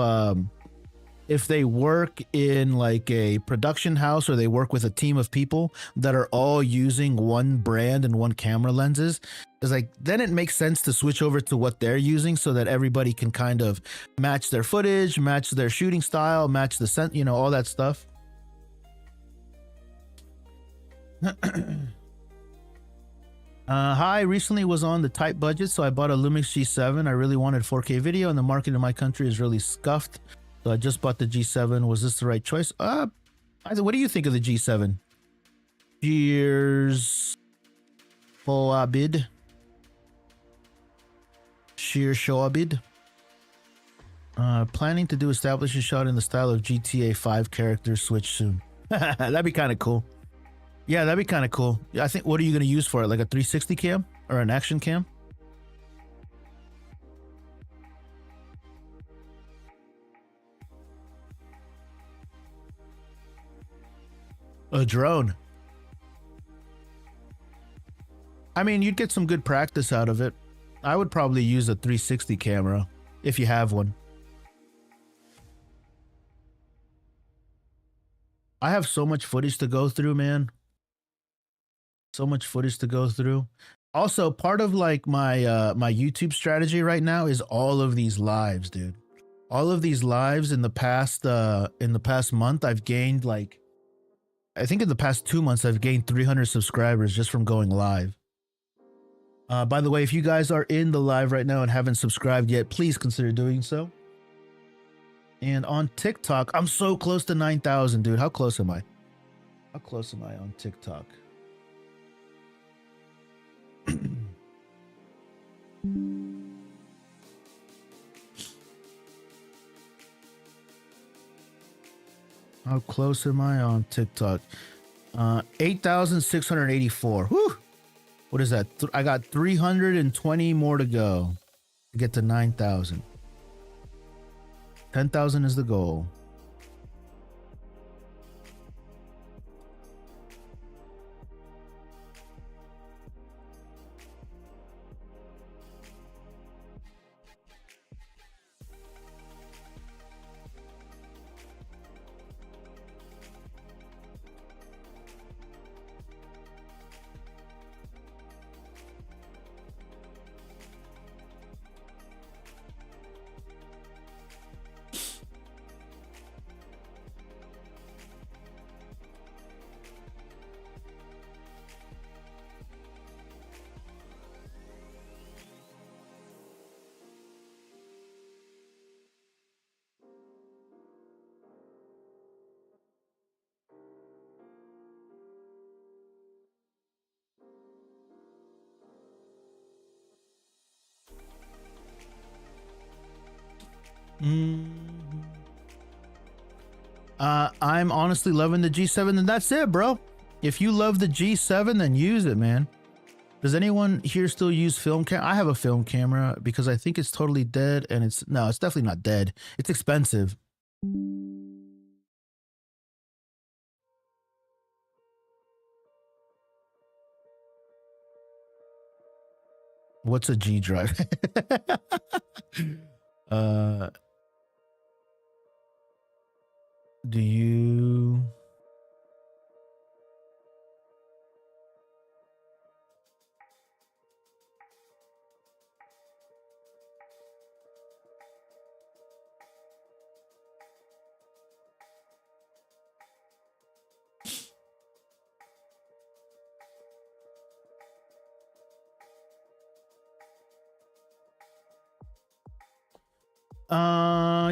Speaker 1: they work in like a production house or they work with a team of people that are all using one brand and one camera lenses. It's like, then it makes sense to switch over to what they're using so that everybody can kind of match their footage, match their shooting style, match the scent, you know, all that stuff. Hi, recently was on the tight budget, so I bought a Lumix G7. I really wanted 4K video and the market in my country is really scuffed. So I just bought the G7. Was this the right choice? What do you think of the G7? Cheers. Shoabid. Sheer Shoabid. Planning to do establishing shot in the style of GTA 5 characters switch soon. That'd be kind of cool. Yeah, that'd be kind of cool. I think, what are you going to use for it? Like a 360 cam or an action cam? A drone. I mean, you'd get some good practice out of it. I would probably use a 360 camera if you have one. I have so much footage to go through, man. So much footage to go through. Also, part of like my my YouTube strategy right now is all of these lives, dude. All of these lives in the past month, I've gained like, I think in the past 2 months, I've gained 300 subscribers just from going live. By the way, if you guys are in the live right now and haven't subscribed yet, please consider doing so. And on TikTok, I'm so close to 9,000, dude. How close am I? How close am I on TikTok? How close am I on TikTok? 8,684. Whew. What is that? I got 320 more to go to get to 9,000. 10,000 is the goal. I'm honestly loving the G7, and that's it, bro. If you love the G7, then use it, man. Does anyone here still use film camera? I have a film camera because I think it's totally dead, and it's definitely not dead. It's expensive. What's a G drive? Do you?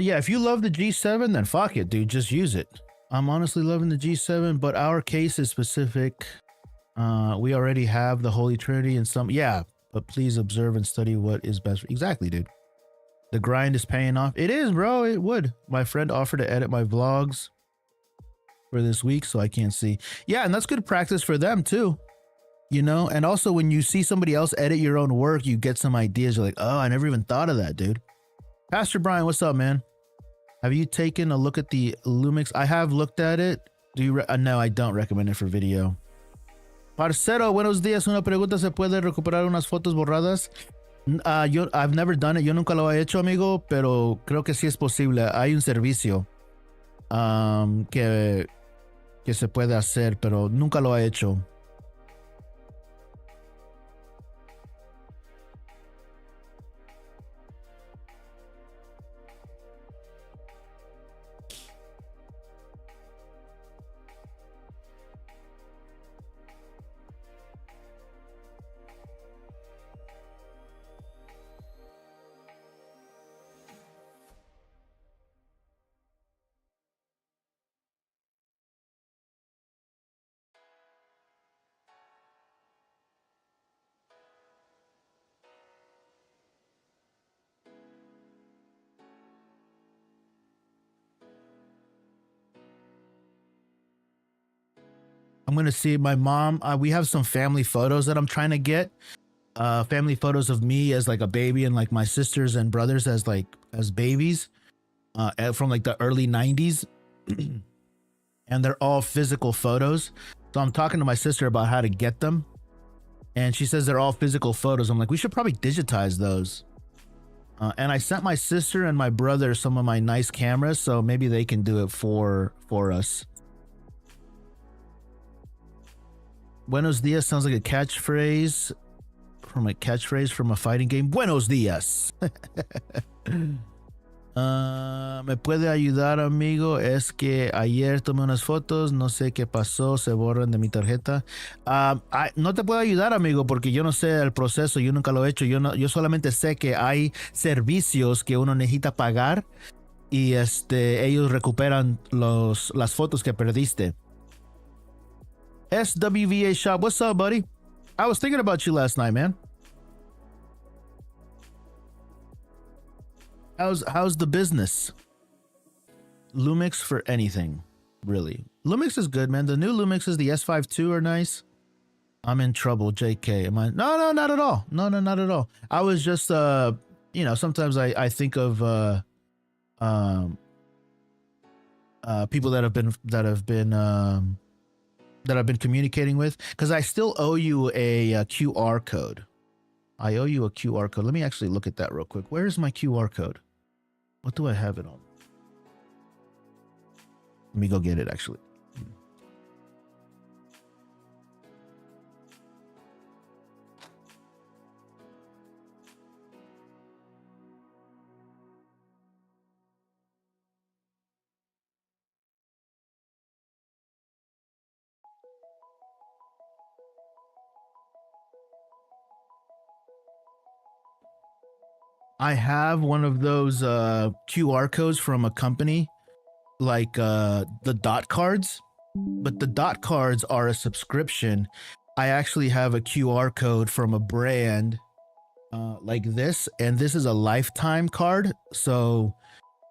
Speaker 1: Yeah, if you love the G7, then fuck it, dude. Just use it. I'm honestly loving the G7, but our case is specific. We already have the Holy Trinity and some, yeah, but please observe and study what is best. Exactly, dude. The grind is paying off. It is, bro. It would. My friend offered to edit my vlogs for this week, so I can't see. Yeah, and that's good practice for them too. You know, and also when you see somebody else edit your own work, you get some ideas. You're like, oh, I never even thought of that, dude. Pastor Brian, what's up, man? Have you taken a look at the Lumix? I have looked at it. Do you? No, I don't recommend it for video. Parcero, buenos días. Una pregunta, ¿se puede recuperar unas fotos borradas? I've never done it. Yo nunca lo he hecho, amigo, pero creo que sí es posible. Hay un servicio que se puede hacer, pero nunca lo he hecho. I'm going to see my mom. We have some family photos that I'm trying to get. Family photos of me as like a baby and like my sisters and brothers as babies from like the early 90s. And they're all physical photos. So I'm talking to my sister about how to get them. And she says they're all physical photos. I'm like, we should probably digitize those. And I sent my sister and my brother some of my nice cameras, so maybe they can do it for us. Buenos dias sounds like a catchphrase from a fighting game. Buenos dias. Me puede ayudar, amigo. Es que ayer tomé unas fotos, no sé qué pasó, se borran de mi tarjeta. No te puedo ayudar, amigo, porque yo no sé el proceso, yo nunca lo he hecho. Yo solamente sé que hay servicios que uno necesita pagar y ellos recuperan las fotos que perdiste. SWVA Shop, what's up, buddy? I was thinking about you last night, man. How's the business? Lumix for anything, really. Lumix is good, man. The new Lumixes, the S5 II are nice. I'm in trouble, JK. Am I? No, not at all. No, not at all. I was just, you know, sometimes I think of people that I've been communicating with, because I still owe you a QR code. I owe you a QR code. Let me actually look at that real quick. Where's my QR code? What do I have it on? Let me go get it, actually. I have one of those QR codes from a company, like the dot cards, but the dot cards are a subscription. I actually have a QR code from a brand like this, and this is a lifetime card. So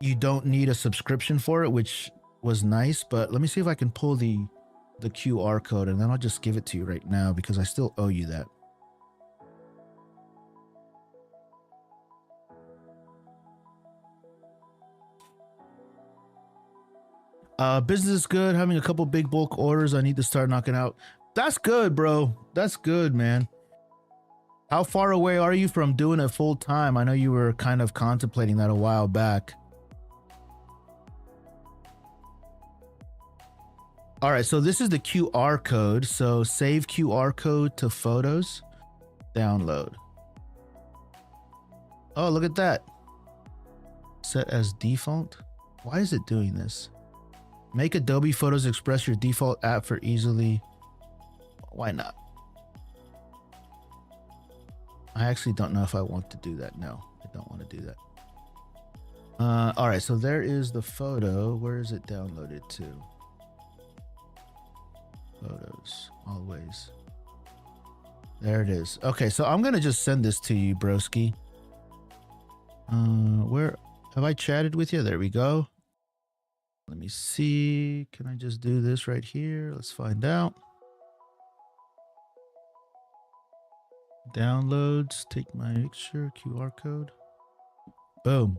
Speaker 1: you don't need a subscription for it, which was nice. But let me see if I can pull the QR code, and then I'll just give it to you right now because I still owe you that. Business is good. Having a couple big bulk orders I need to start knocking out. That's good, bro. That's good, man. How far away are you from doing it full time? I know you were kind of contemplating that a while back. All right, so this is the QR code. So save QR code to photos, download. Oh, look at that. Set as default. Why is it doing this? Make Adobe Photos Express your default app for easily. Why not? I actually don't know if I want to do that. No, I don't want to do that. All right, so there is the photo. Where is it downloaded to? Photos, always. There it is. Okay, so I'm gonna just send this to you, broski. Where have I chatted with you? There we go. Let me see. Can I just do this right here? Let's find out. Downloads, take my picture, QR code. Boom.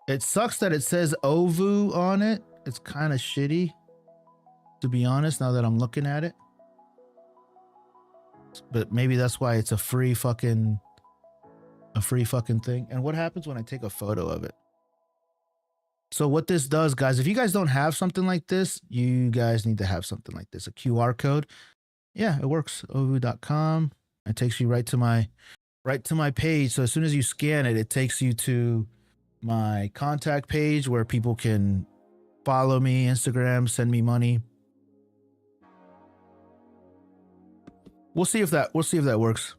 Speaker 1: It sucks that it says OVU on it. It's kind of shitty, to be honest, now that I'm looking at it. But maybe that's why it's a free fucking thing. And what happens when I take a photo of it? So what this does, guys, if you guys don't have something like this, you guys need to have something like this, a QR code. Yeah, it works. ovu.com. It takes you right to my page. So as soon as you scan it, it takes you to my contact page where people can follow me, Instagram, send me money. We'll see if that works.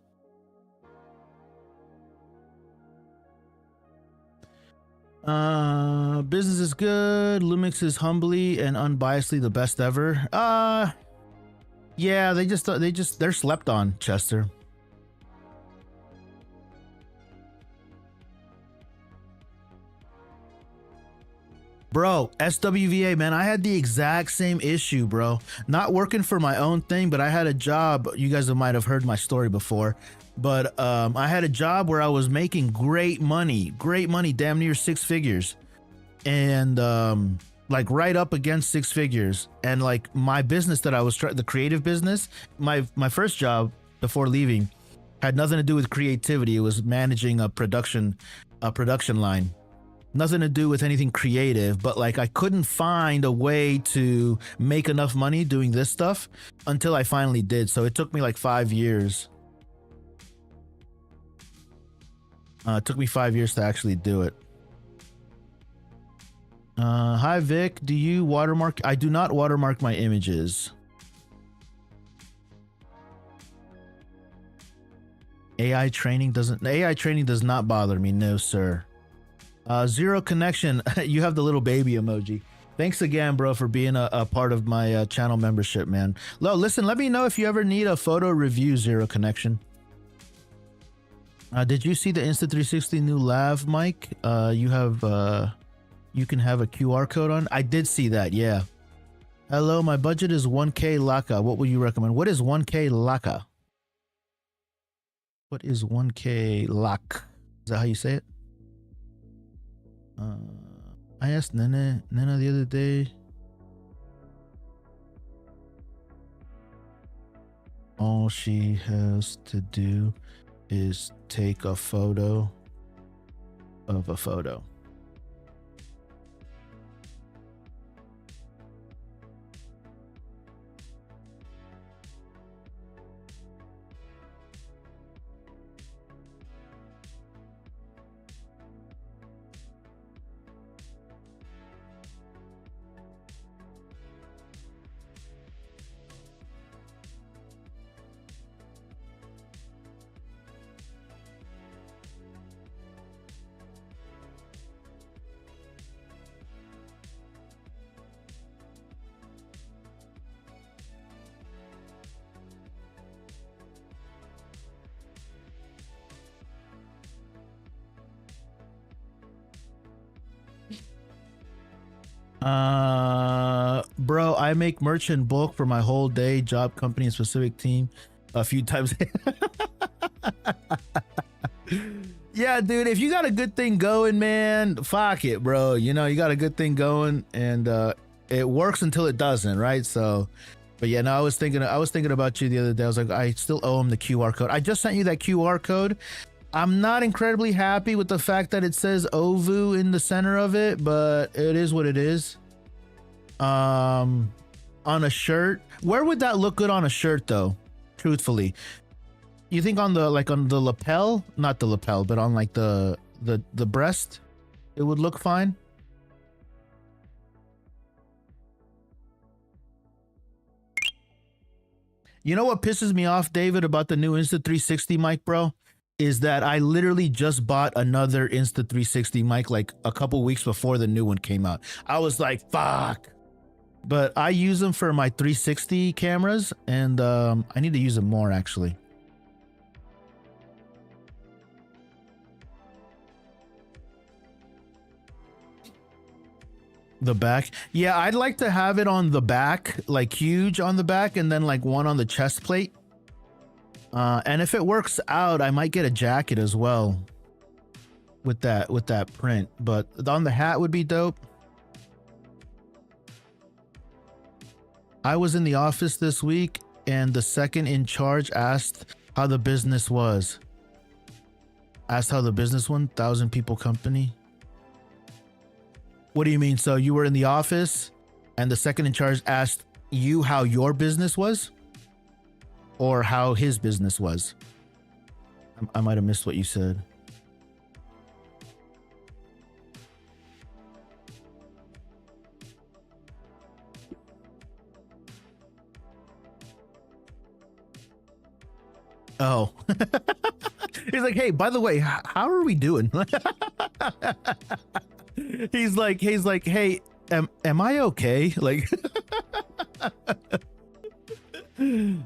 Speaker 1: Business is good. Lumix is humbly and unbiasedly the best ever. Yeah, they're slept on, Chester. Bro, SWVA, man, I had the exact same issue, bro. Not working for my own thing, but I had a job. You guys might have heard my story before, but I had a job where I was making great money, damn near 6 figures. And like right up against 6 figures. And like my business that I was the creative business, my first job before leaving had nothing to do with creativity. It was managing a production line. Nothing to do with anything creative, but like I couldn't find a way to make enough money doing this stuff until I finally did. So it took me like 5 years. It took me 5 years to actually do it. Hi Vic, do you watermark? I do not watermark my images. AI training does not bother me, no sir. Zero connection. You have the little baby emoji. Thanks again, bro, for being a part of my channel membership, man. Listen, let me know if you ever need a photo review, Zero connection. Did you see the Insta360 new lav mic? You can have a QR code on. I did see that, yeah. Hello, my budget is 1K Laka. What would you recommend? What is 1K Laka? What is 1K Lak? Is that how you say it? I asked Nana the other day. All she has to do is take a photo of a photo. Bro, I make merch in bulk for my whole day, job, company, and specific team a few times. Yeah, dude, if you got a good thing going, man, fuck it, bro. You know, you got a good thing going, and it works until it doesn't, right? So, but yeah, no, I was thinking about you the other day. I was like, I still owe him the QR code. I just sent you that QR code. I'm not incredibly happy with the fact that it says OVU in the center of it, but it is what it is. On a shirt, where would that look good on a shirt, though? Truthfully, you think on the lapel, not the lapel, but on like the breast, it would look fine. You know what pisses me off, David, about the new Insta360 mic, bro? Is that I literally just bought another Insta360 mic like a couple weeks before the new one came out. I was like, fuck. But I use them for my 360 cameras, and I need to use them more, actually. The back? Yeah, I'd like to have it on the back, like huge on the back, and then like one on the chest plate. And if it works out, I might get a jacket as well with that print. But on the hat would be dope. I was in the office this week, and the second in charge asked how the business was. Asked how the business went. 1,000 people company. What do you mean? So you were in the office, and the second in charge asked you how your business was? Or how his business was? I might have missed what you said. Oh. He's like, hey, by the way, how are we doing? he's like, hey, am I okay? Like,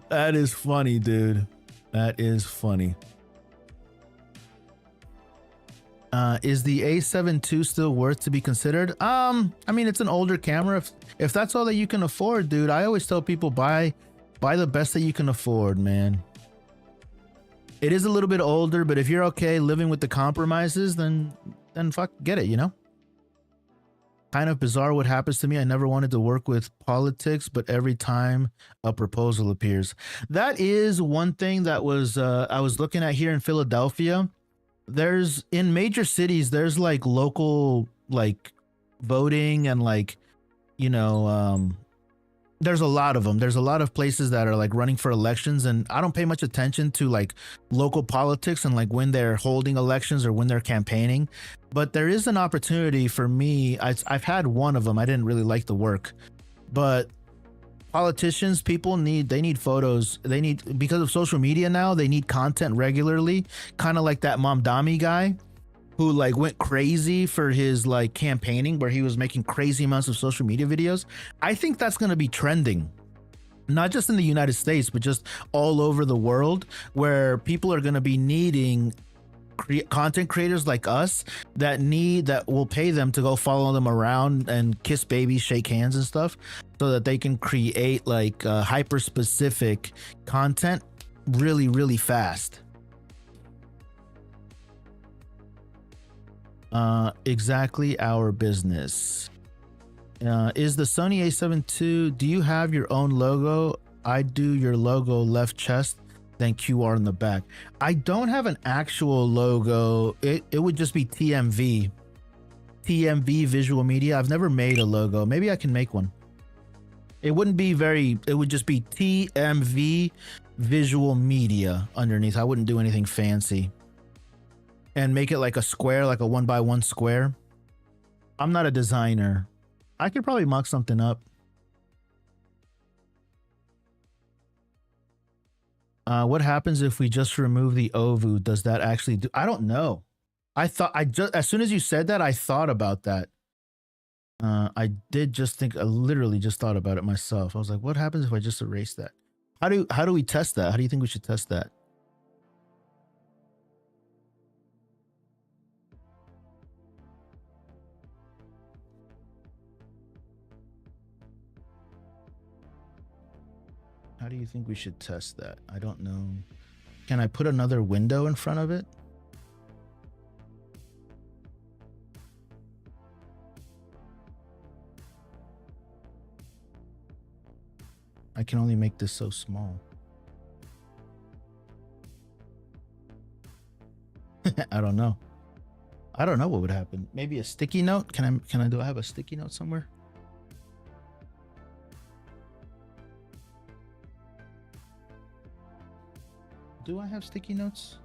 Speaker 1: that is funny, dude. That is funny. Is the A7 II still worth to be considered? I mean, it's an older camera. If that's all that you can afford, dude, I always tell people buy the best that you can afford, man. It is a little bit older, but if you're okay living with the compromises, then fuck, get it, you know? Kind of bizarre what happens to me. I never wanted to work with politics, but every time a proposal appears. That is one thing that was I was looking at here in Philadelphia. There's in major cities, there's like local like voting and like, you know, there's a lot of them. There's a lot of places that are like running for elections, and I don't pay much attention to like local politics and like when they're holding elections or when they're campaigning. But there is an opportunity for me. I've had one of them. I didn't really like the work, but politicians, people need photos. They need, because of social media now, they need content regularly. Kind of like that Mamdani guy who like went crazy for his like campaigning, where he was making crazy amounts of social media videos. I think that's going to be trending, not just in the United States, but just all over the world, where people are going to be needing content creators like us that will pay them to go follow them around and kiss babies, shake hands and stuff, so that they can create like hyper specific content really, really fast. Exactly our business. Is the Sony A7 II, do you have your own logo? I do your logo left chest, then QR in the back. I don't have an actual logo. It would just be TMV. TMV Visual Media. I've never made a logo. Maybe I can make one. It wouldn't be very, it would just be TMV Visual Media underneath. I wouldn't do anything fancy. And make it like a square, like a 1x1 square. I'm not a designer. I could probably mock something up. What happens if we just remove the OVU? Does that actually do? I don't know. I just, as soon as you said that, I thought about that. I did just think, I literally just thought about it myself. I was like, what happens if I just erase that? How do we test that? How do you think we should test that? How do you think we should test that? I don't know. Can I put another window in front of it? I can only make this so small. I don't know. I don't know what would happen. Maybe a sticky note? Do I have a sticky note somewhere? Do I have sticky notes?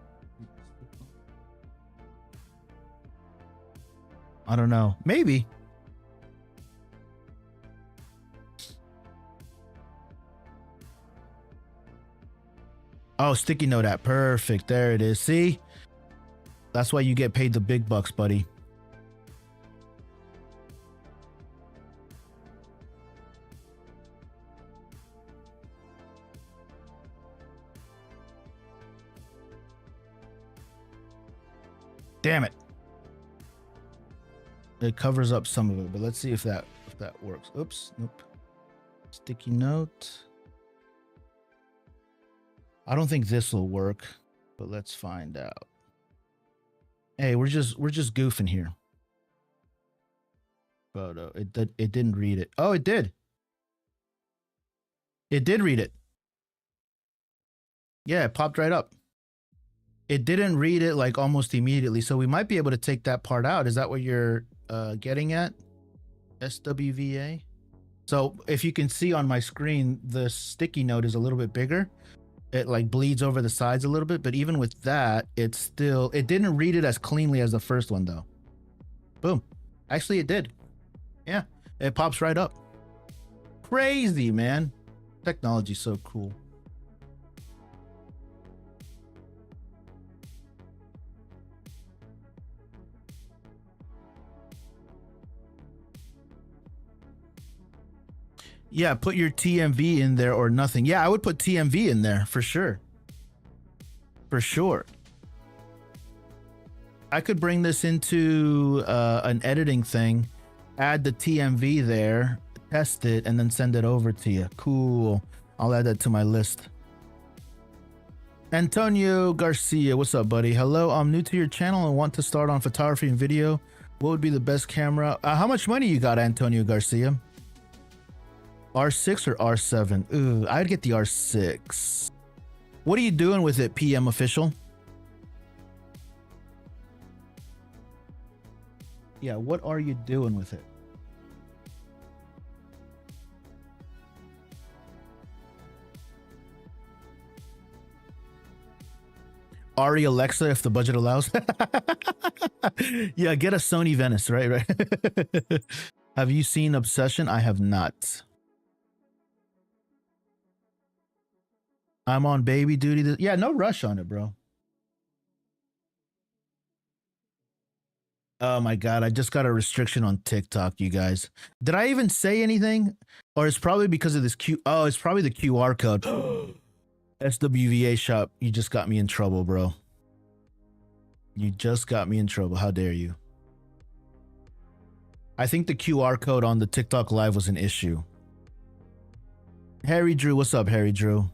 Speaker 1: I don't know. Maybe. Oh, sticky note app. Perfect. There it is. See? That's why you get paid the big bucks, buddy. Damn it. It covers up some of it, but let's see if that works. Oops. Nope. Sticky note. I don't think this will work, but let's find out. Hey, we're just goofing here. Photo. It didn't read it. Oh, it did. It did read it. Yeah, it popped right up. It didn't read it like almost immediately, so we might be able to take that part out. Is that what you're getting at? SWVA. So if you can see on my screen, the sticky note is a little bit bigger. It like bleeds over the sides a little bit, but even with that, it didn't read it as cleanly as the first one though. Boom. Actually, it did. Yeah, it pops right up. Crazy, man. Technology's so cool. Yeah, put your TMV in there or nothing. Yeah, I would put TMV in there for sure. For sure. I could bring this into an editing thing, add the TMV there, test it, and then send it over to you. Cool. I'll add that to my list. Antonio Garcia, what's up, buddy? Hello, I'm new to your channel and want to start on photography and video. What would be the best camera? How much money you got, Antonio Garcia? R6 or R7? Ooh, I'd get the R6. What are you doing with it, PM official? Yeah, what are you doing with it? Ari Alexa, if the budget allows. Yeah, get a Sony Venice, right? Have you seen Obsession? I have not. I'm on baby duty. Yeah, no rush on it, bro. Oh my God, I just got a restriction on TikTok, you guys. Did I even say anything? Or it's probably because of this Oh, it's probably the QR code. SWVA shop, you just got me in trouble, bro. You just got me in trouble. How dare you? I think the QR code on the TikTok live was an issue. Harry Drew, what's up, Harry Drew?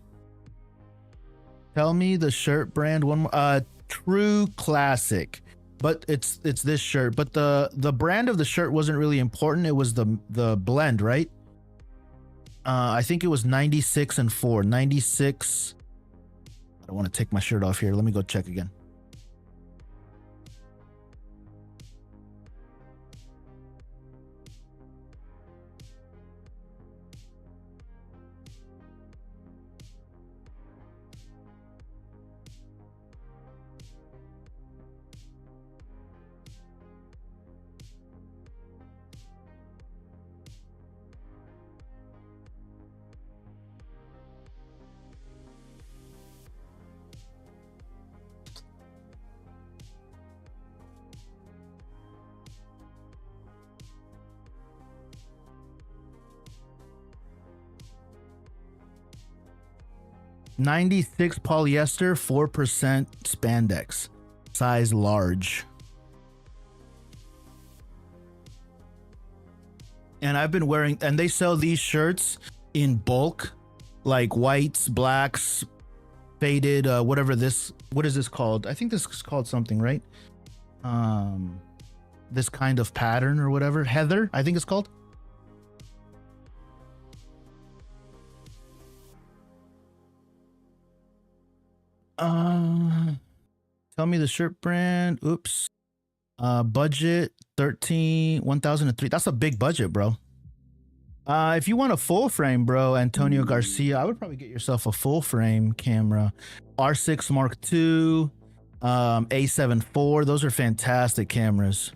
Speaker 1: Tell me the shirt brand one more. True Classic, but it's this shirt. But the brand of the shirt wasn't really important. It was the blend, right? I think it was 96 and 4. 96. I don't want to take my shirt off here. Let me go check again. '96 polyester, 4% spandex, size large. And I've been wearing, and they sell these shirts in bulk, like whites, blacks, faded, whatever this, what is this called? I think this is called something, right? This kind of pattern or whatever. Heather, I think it's called. Tell me the shirt brand. Oops. Budget 1,003. That's a big budget, bro. If you want a full frame, bro, Antonio Garcia, I would probably get yourself a full frame camera. R6 Mark II, A7 IV. Those are fantastic cameras.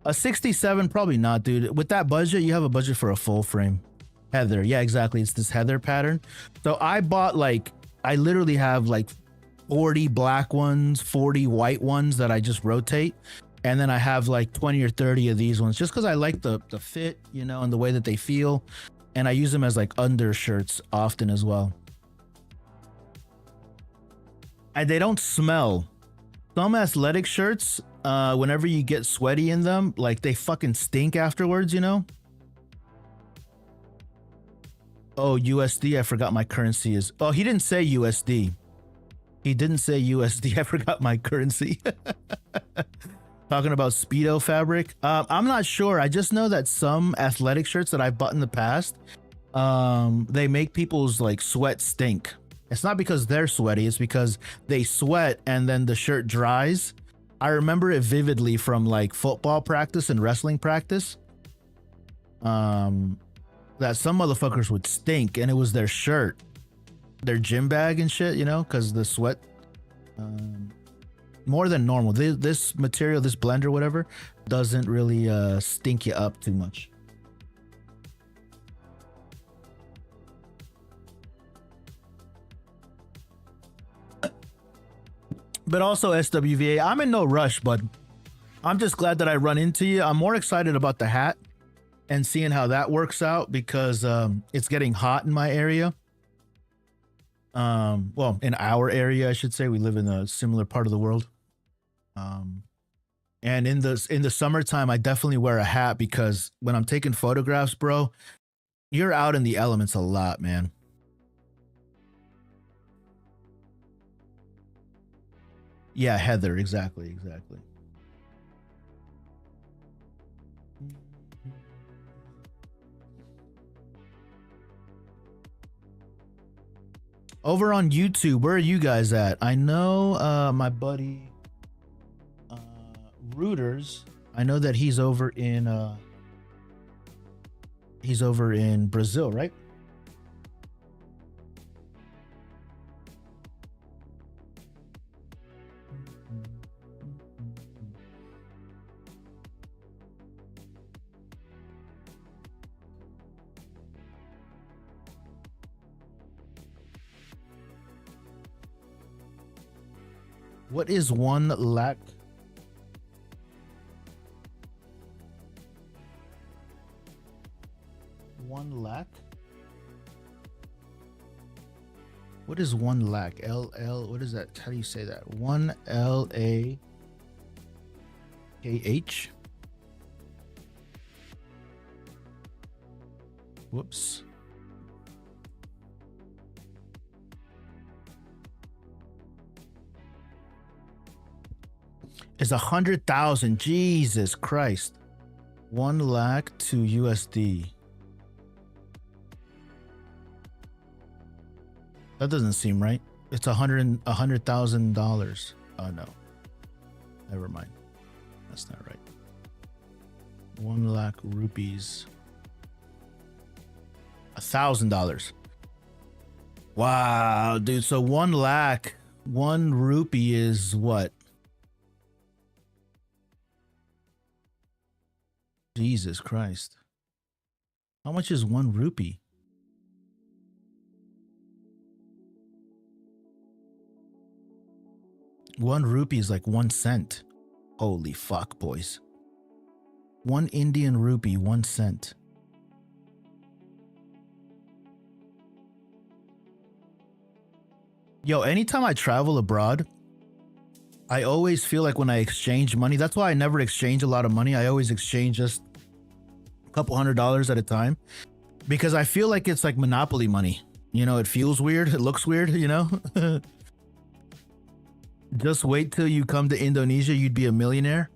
Speaker 1: A 67, probably not, dude. With that budget, you have a budget for a full frame. Heather, yeah, exactly. It's this Heather pattern. So I bought I literally have 40 black ones, 40 white ones that I just rotate. And then I have 20 or 30 of these ones just because I like the fit, you know, and the way that they feel. And I use them as undershirts often as well. And they don't smell. Some athletic shirts, whenever you get sweaty in them, they fucking stink afterwards, you know? Oh, USD. I forgot my currency is. Oh, he didn't say USD. He didn't say USD. I forgot my currency. Talking about Speedo fabric. I'm not sure. I just know that some athletic shirts that I've bought in the past, they make people's sweat stink. It's not because they're sweaty. It's because they sweat and then the shirt dries. I remember it vividly from football practice and wrestling practice. That some motherfuckers would stink and it was their shirt, their gym bag and shit, you know, because the sweat, more than normal. This material, this blender, whatever, doesn't really stink you up too much. But also SWVA, I'm in no rush, but I'm just glad that I run into you. I'm more excited about the hat and seeing how that works out because it's getting hot in my area. Well, in our area, I should say. We live in a similar part of the world. And in the summertime, I definitely wear a hat because when I'm taking photographs, bro, you're out in the elements a lot, man. Yeah, Heather, exactly. Over on YouTube, where are you guys at? I know my buddy Reuters. I know that he's over in Brazil, right? What is 1 lakh? What is 1 lakh? LL, what is that? How do you say that? 1 LAKH? Whoops. It's 100,000. Jesus Christ. 1 lakh to USD. That doesn't seem right. It's $100,000. Oh no. Never mind. That's not right. 1 lakh rupees. $1,000. Wow, dude. So 1 lakh, 1 rupee is what? Jesus Christ. How much is 1 rupee? One rupee is like 1 cent. Holy fuck, boys. 1 Indian rupee, 1 cent. Yo, anytime I travel abroad, I always feel like when I exchange money, that's why I never exchange a lot of money. I always exchange just a couple $100s at a time because I feel like it's like monopoly money. You know, it feels weird. It looks weird, you know? Just wait till you come to Indonesia, you'd be a millionaire.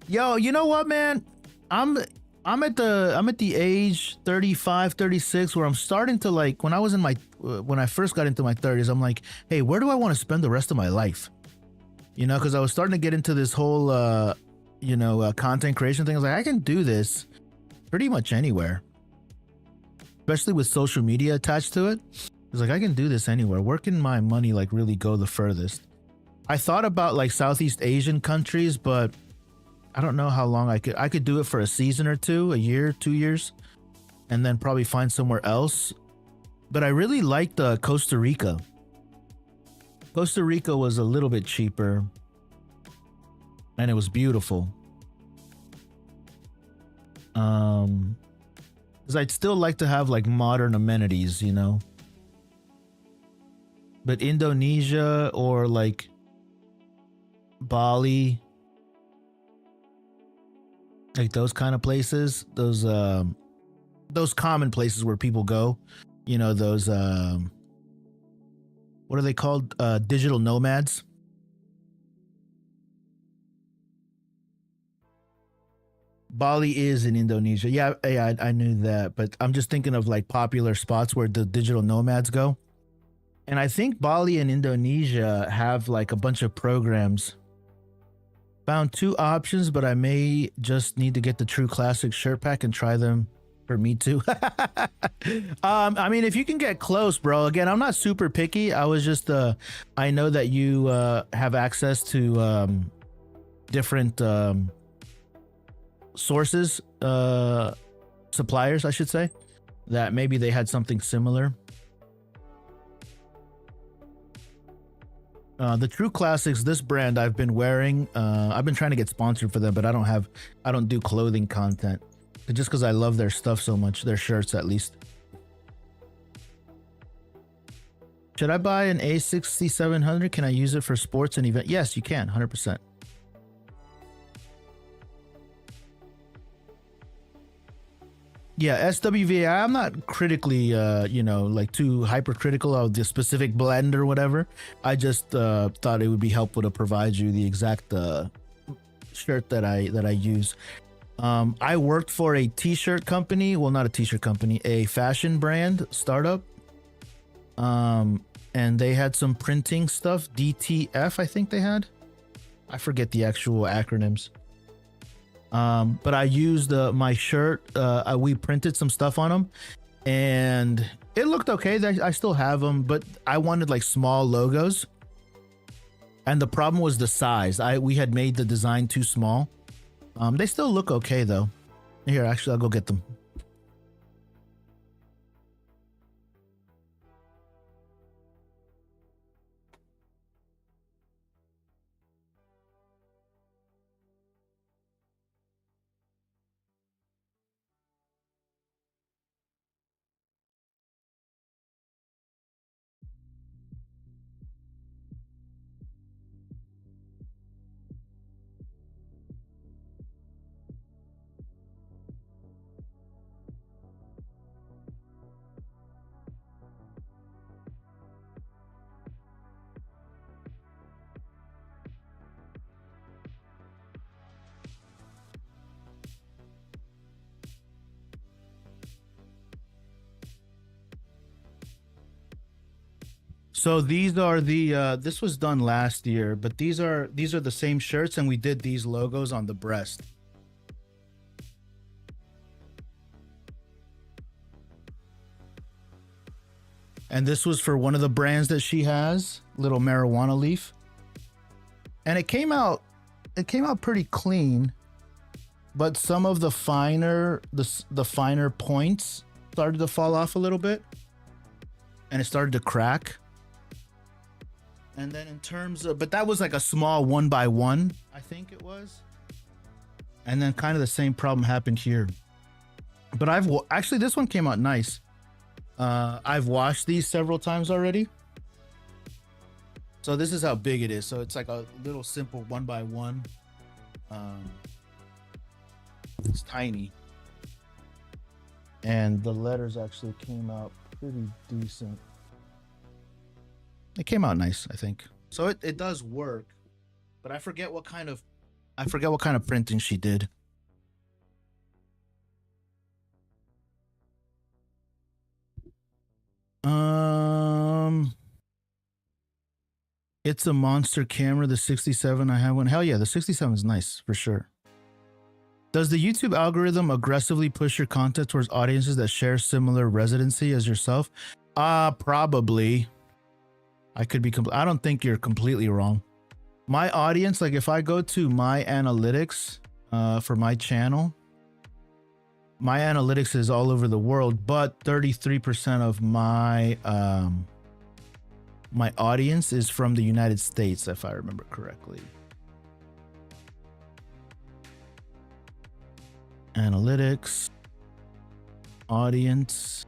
Speaker 1: Yo, you know what, man? I'm I'm at the age 35, 36 where I'm starting to like when I was in my when I first got into my 30s, I'm like, "Hey, where do I want to spend the rest of my life?" You know, cuz I was starting to get into this whole content creation thing. I was like, I can do this pretty much anywhere. Especially with social media attached to it. It's like I can do this anywhere. Where can my money like really go the furthest? I thought about like Southeast Asian countries, but I don't know how long I could do it for a season or two, a year, 2 years, and then probably find somewhere else. But I really liked Costa Rica. Costa Rica was a little bit cheaper and it was beautiful. Because I'd still like to have like modern amenities, you know. But Indonesia or like Bali, like those kind of places, those common places where people go, you know, those what are they called? Digital nomads. Bali is in Indonesia. Yeah, I knew that, but I'm just thinking of like popular spots where the digital nomads go. And I think Bali and Indonesia have like a bunch of programs. Found two options, but I may just need to get the True Classic shirt pack and try them for me too. I mean, if you can get close, bro. Again, I'm not super picky. I was just I know that you have access to different sources, suppliers, I should say, that maybe they had something similar. The True Classics, this brand I've been wearing, I've been trying to get sponsored for them, but I don't do clothing content just because I love their stuff so much, their shirts at least. Should I buy an A6700? Can I use it for sports and event? Yes, you can, 100%. Yeah, SWVA, I'm not critically, like too hypercritical of the specific blend or whatever. I just thought it would be helpful to provide you the exact shirt that I use. I worked for a t-shirt company. Well, not a t-shirt company, a fashion brand startup. And they had some printing stuff. DTF, I think they had. I forget the actual acronyms. But I used my shirt. We printed some stuff on them, and it looked okay. I still have them, but I wanted like small logos. And the problem was the size. We had made the design too small. They still look okay though. Here, actually, I'll go get them. So these are the this was done last year, but these are the same shirts, and we did these logos on the breast. And this was for one of the brands that she has, little marijuana leaf. And it came out pretty clean, but some of the finer points started to fall off a little bit, and it started to crack. And then in terms of, but that was like a small 1x1, I think it was. And then kind of the same problem happened here. But actually, this one came out nice. I've washed these several times already. So this is how big it is. So it's like a little simple 1x1. It's tiny. And the letters actually came out pretty decent. It came out nice, I think. So it does work, but I forget what kind of printing she did. It's a monster camera. The 67, I have one. Hell yeah, the 67 is nice for sure. Does the YouTube algorithm aggressively push your content towards audiences that share similar residency as yourself? Probably. I could be. I don't think you're completely wrong. My audience, like if I go to my analytics for my channel, my analytics is all over the world, but 33% of my my audience is from the United States, if I remember correctly. Analytics, audience.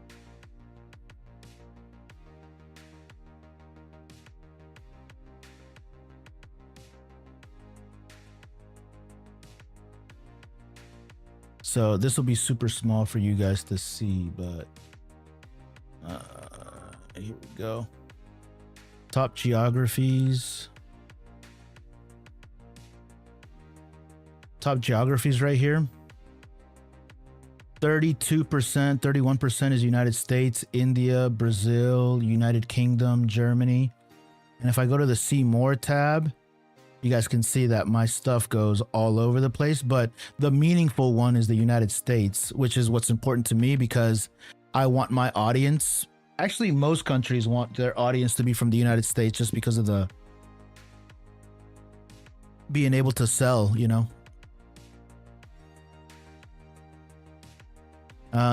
Speaker 1: So this will be super small for you guys to see, but here we go. Top geographies. Top geographies right here. 32%, 31% is United States, India, Brazil, United Kingdom, Germany. And if I go to the See More tab, you guys can see that my stuff goes all over the place, but the meaningful one is the United States, which is what's important to me because I want my audience. Actually, most countries want their audience to be from the United States just because of the being able to sell, you know.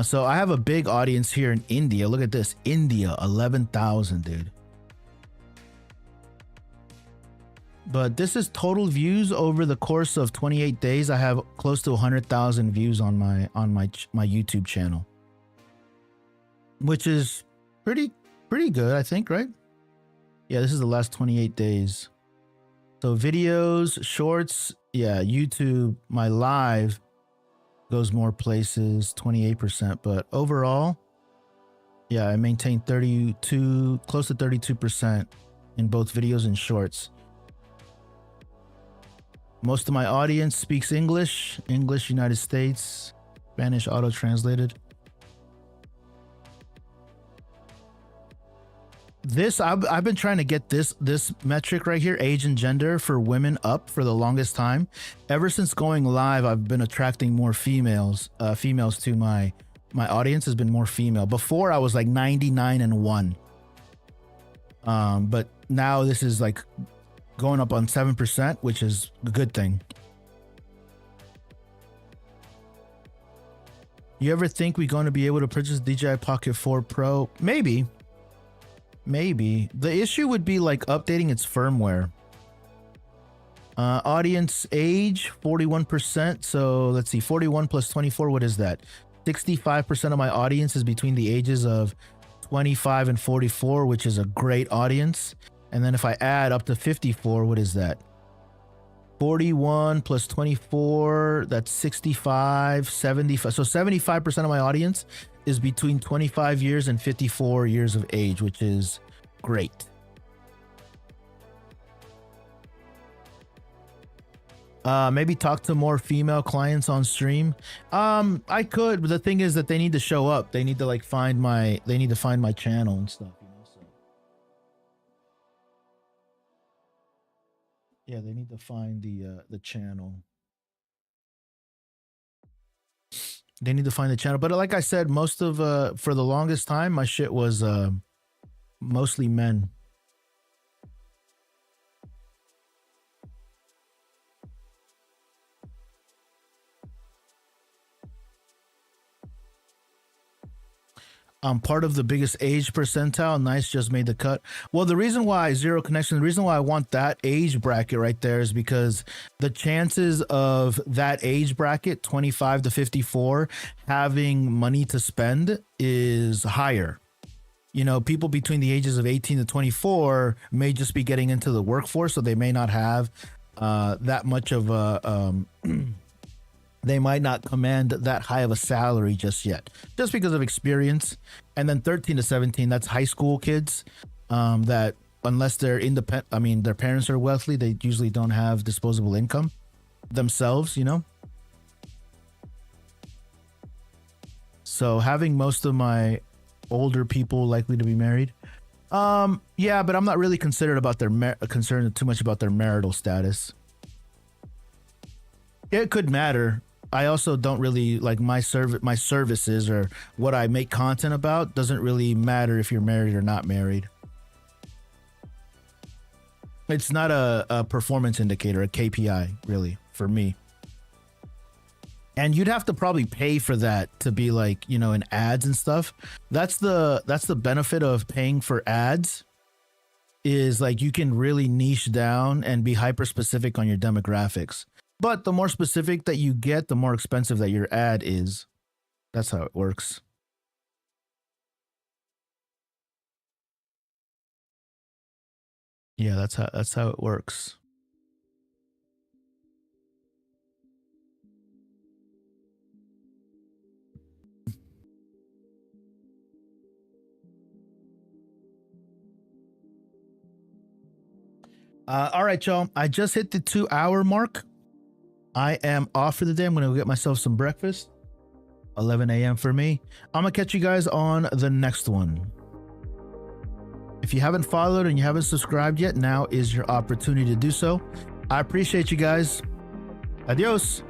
Speaker 1: So I have a big audience here in India. Look at this. India, 11,000, dude. But this is total views over the course of 28 days. I have close to 100,000 views on my YouTube channel, which is pretty good, I think, right? Yeah, this is the last 28 days. So videos, shorts, yeah, YouTube, my live goes more places, 28%, but overall, yeah, I maintain 32, close to 32% in both videos and shorts. Most of my audience speaks English, United States, Spanish auto-translated. This, I've been trying to get this metric right here, age and gender for women up for the longest time. Ever since going live, I've been attracting more females. Females to my audience has been more female. Before I was like 99 and 1. But now this is like going up on 7%, which is a good thing. You ever think we're going to be able to purchase DJI Pocket 4 Pro? Maybe. Maybe. The issue would be like updating its firmware. Audience age, 41%. So let's see, 41 plus 24, what is that? 65% of my audience is between the ages of 25 and 44, which is a great audience. And then if I add up to 54, what is that? 41 plus 24, that's 65, 75. So 75% of my audience is between 25 years and 54 years of age, which is great. Maybe talk to more female clients on stream. I could, but the thing is that they need to show up. They need to like find my channel and stuff. Yeah, they need to find the channel. They need to find the channel. But like I said, most of for the longest time, my shit was mostly men. I'm part of the biggest age percentile. Nice, just made the cut. Well, the reason why zero connection, the reason why I want that age bracket right there is because the chances of that age bracket, 25 to 54, having money to spend is higher. You know, people between the ages of 18 to 24 may just be getting into the workforce, so they may not have that much of a they might not command that high of a salary just yet, just because of experience. And then 13 to 17, that's high school kids that unless they're independent. I mean, their parents are wealthy. They usually don't have disposable income themselves, you know. So having most of my older people likely to be married. Yeah, but I'm not really concerned too much about their marital status. It could matter. I also don't really like my services or what I make content about doesn't really matter if you're married or not married. It's not a performance indicator, a KPI, really, for me. And you'd have to probably pay for that to be like, you know, in ads and stuff. That's the benefit of paying for ads, is like you can really niche down and be hyper specific on your demographics. But the more specific that you get, the more expensive that your ad is. That's how it works. Yeah, that's how it works. All right, y'all. I just hit the 2-hour mark. I am off for the day. I'm going to go get myself some breakfast. 11 a.m. for me. I'm going to catch you guys on the next one. If you haven't followed and you haven't subscribed yet, now is your opportunity to do so. I appreciate you guys. Adios.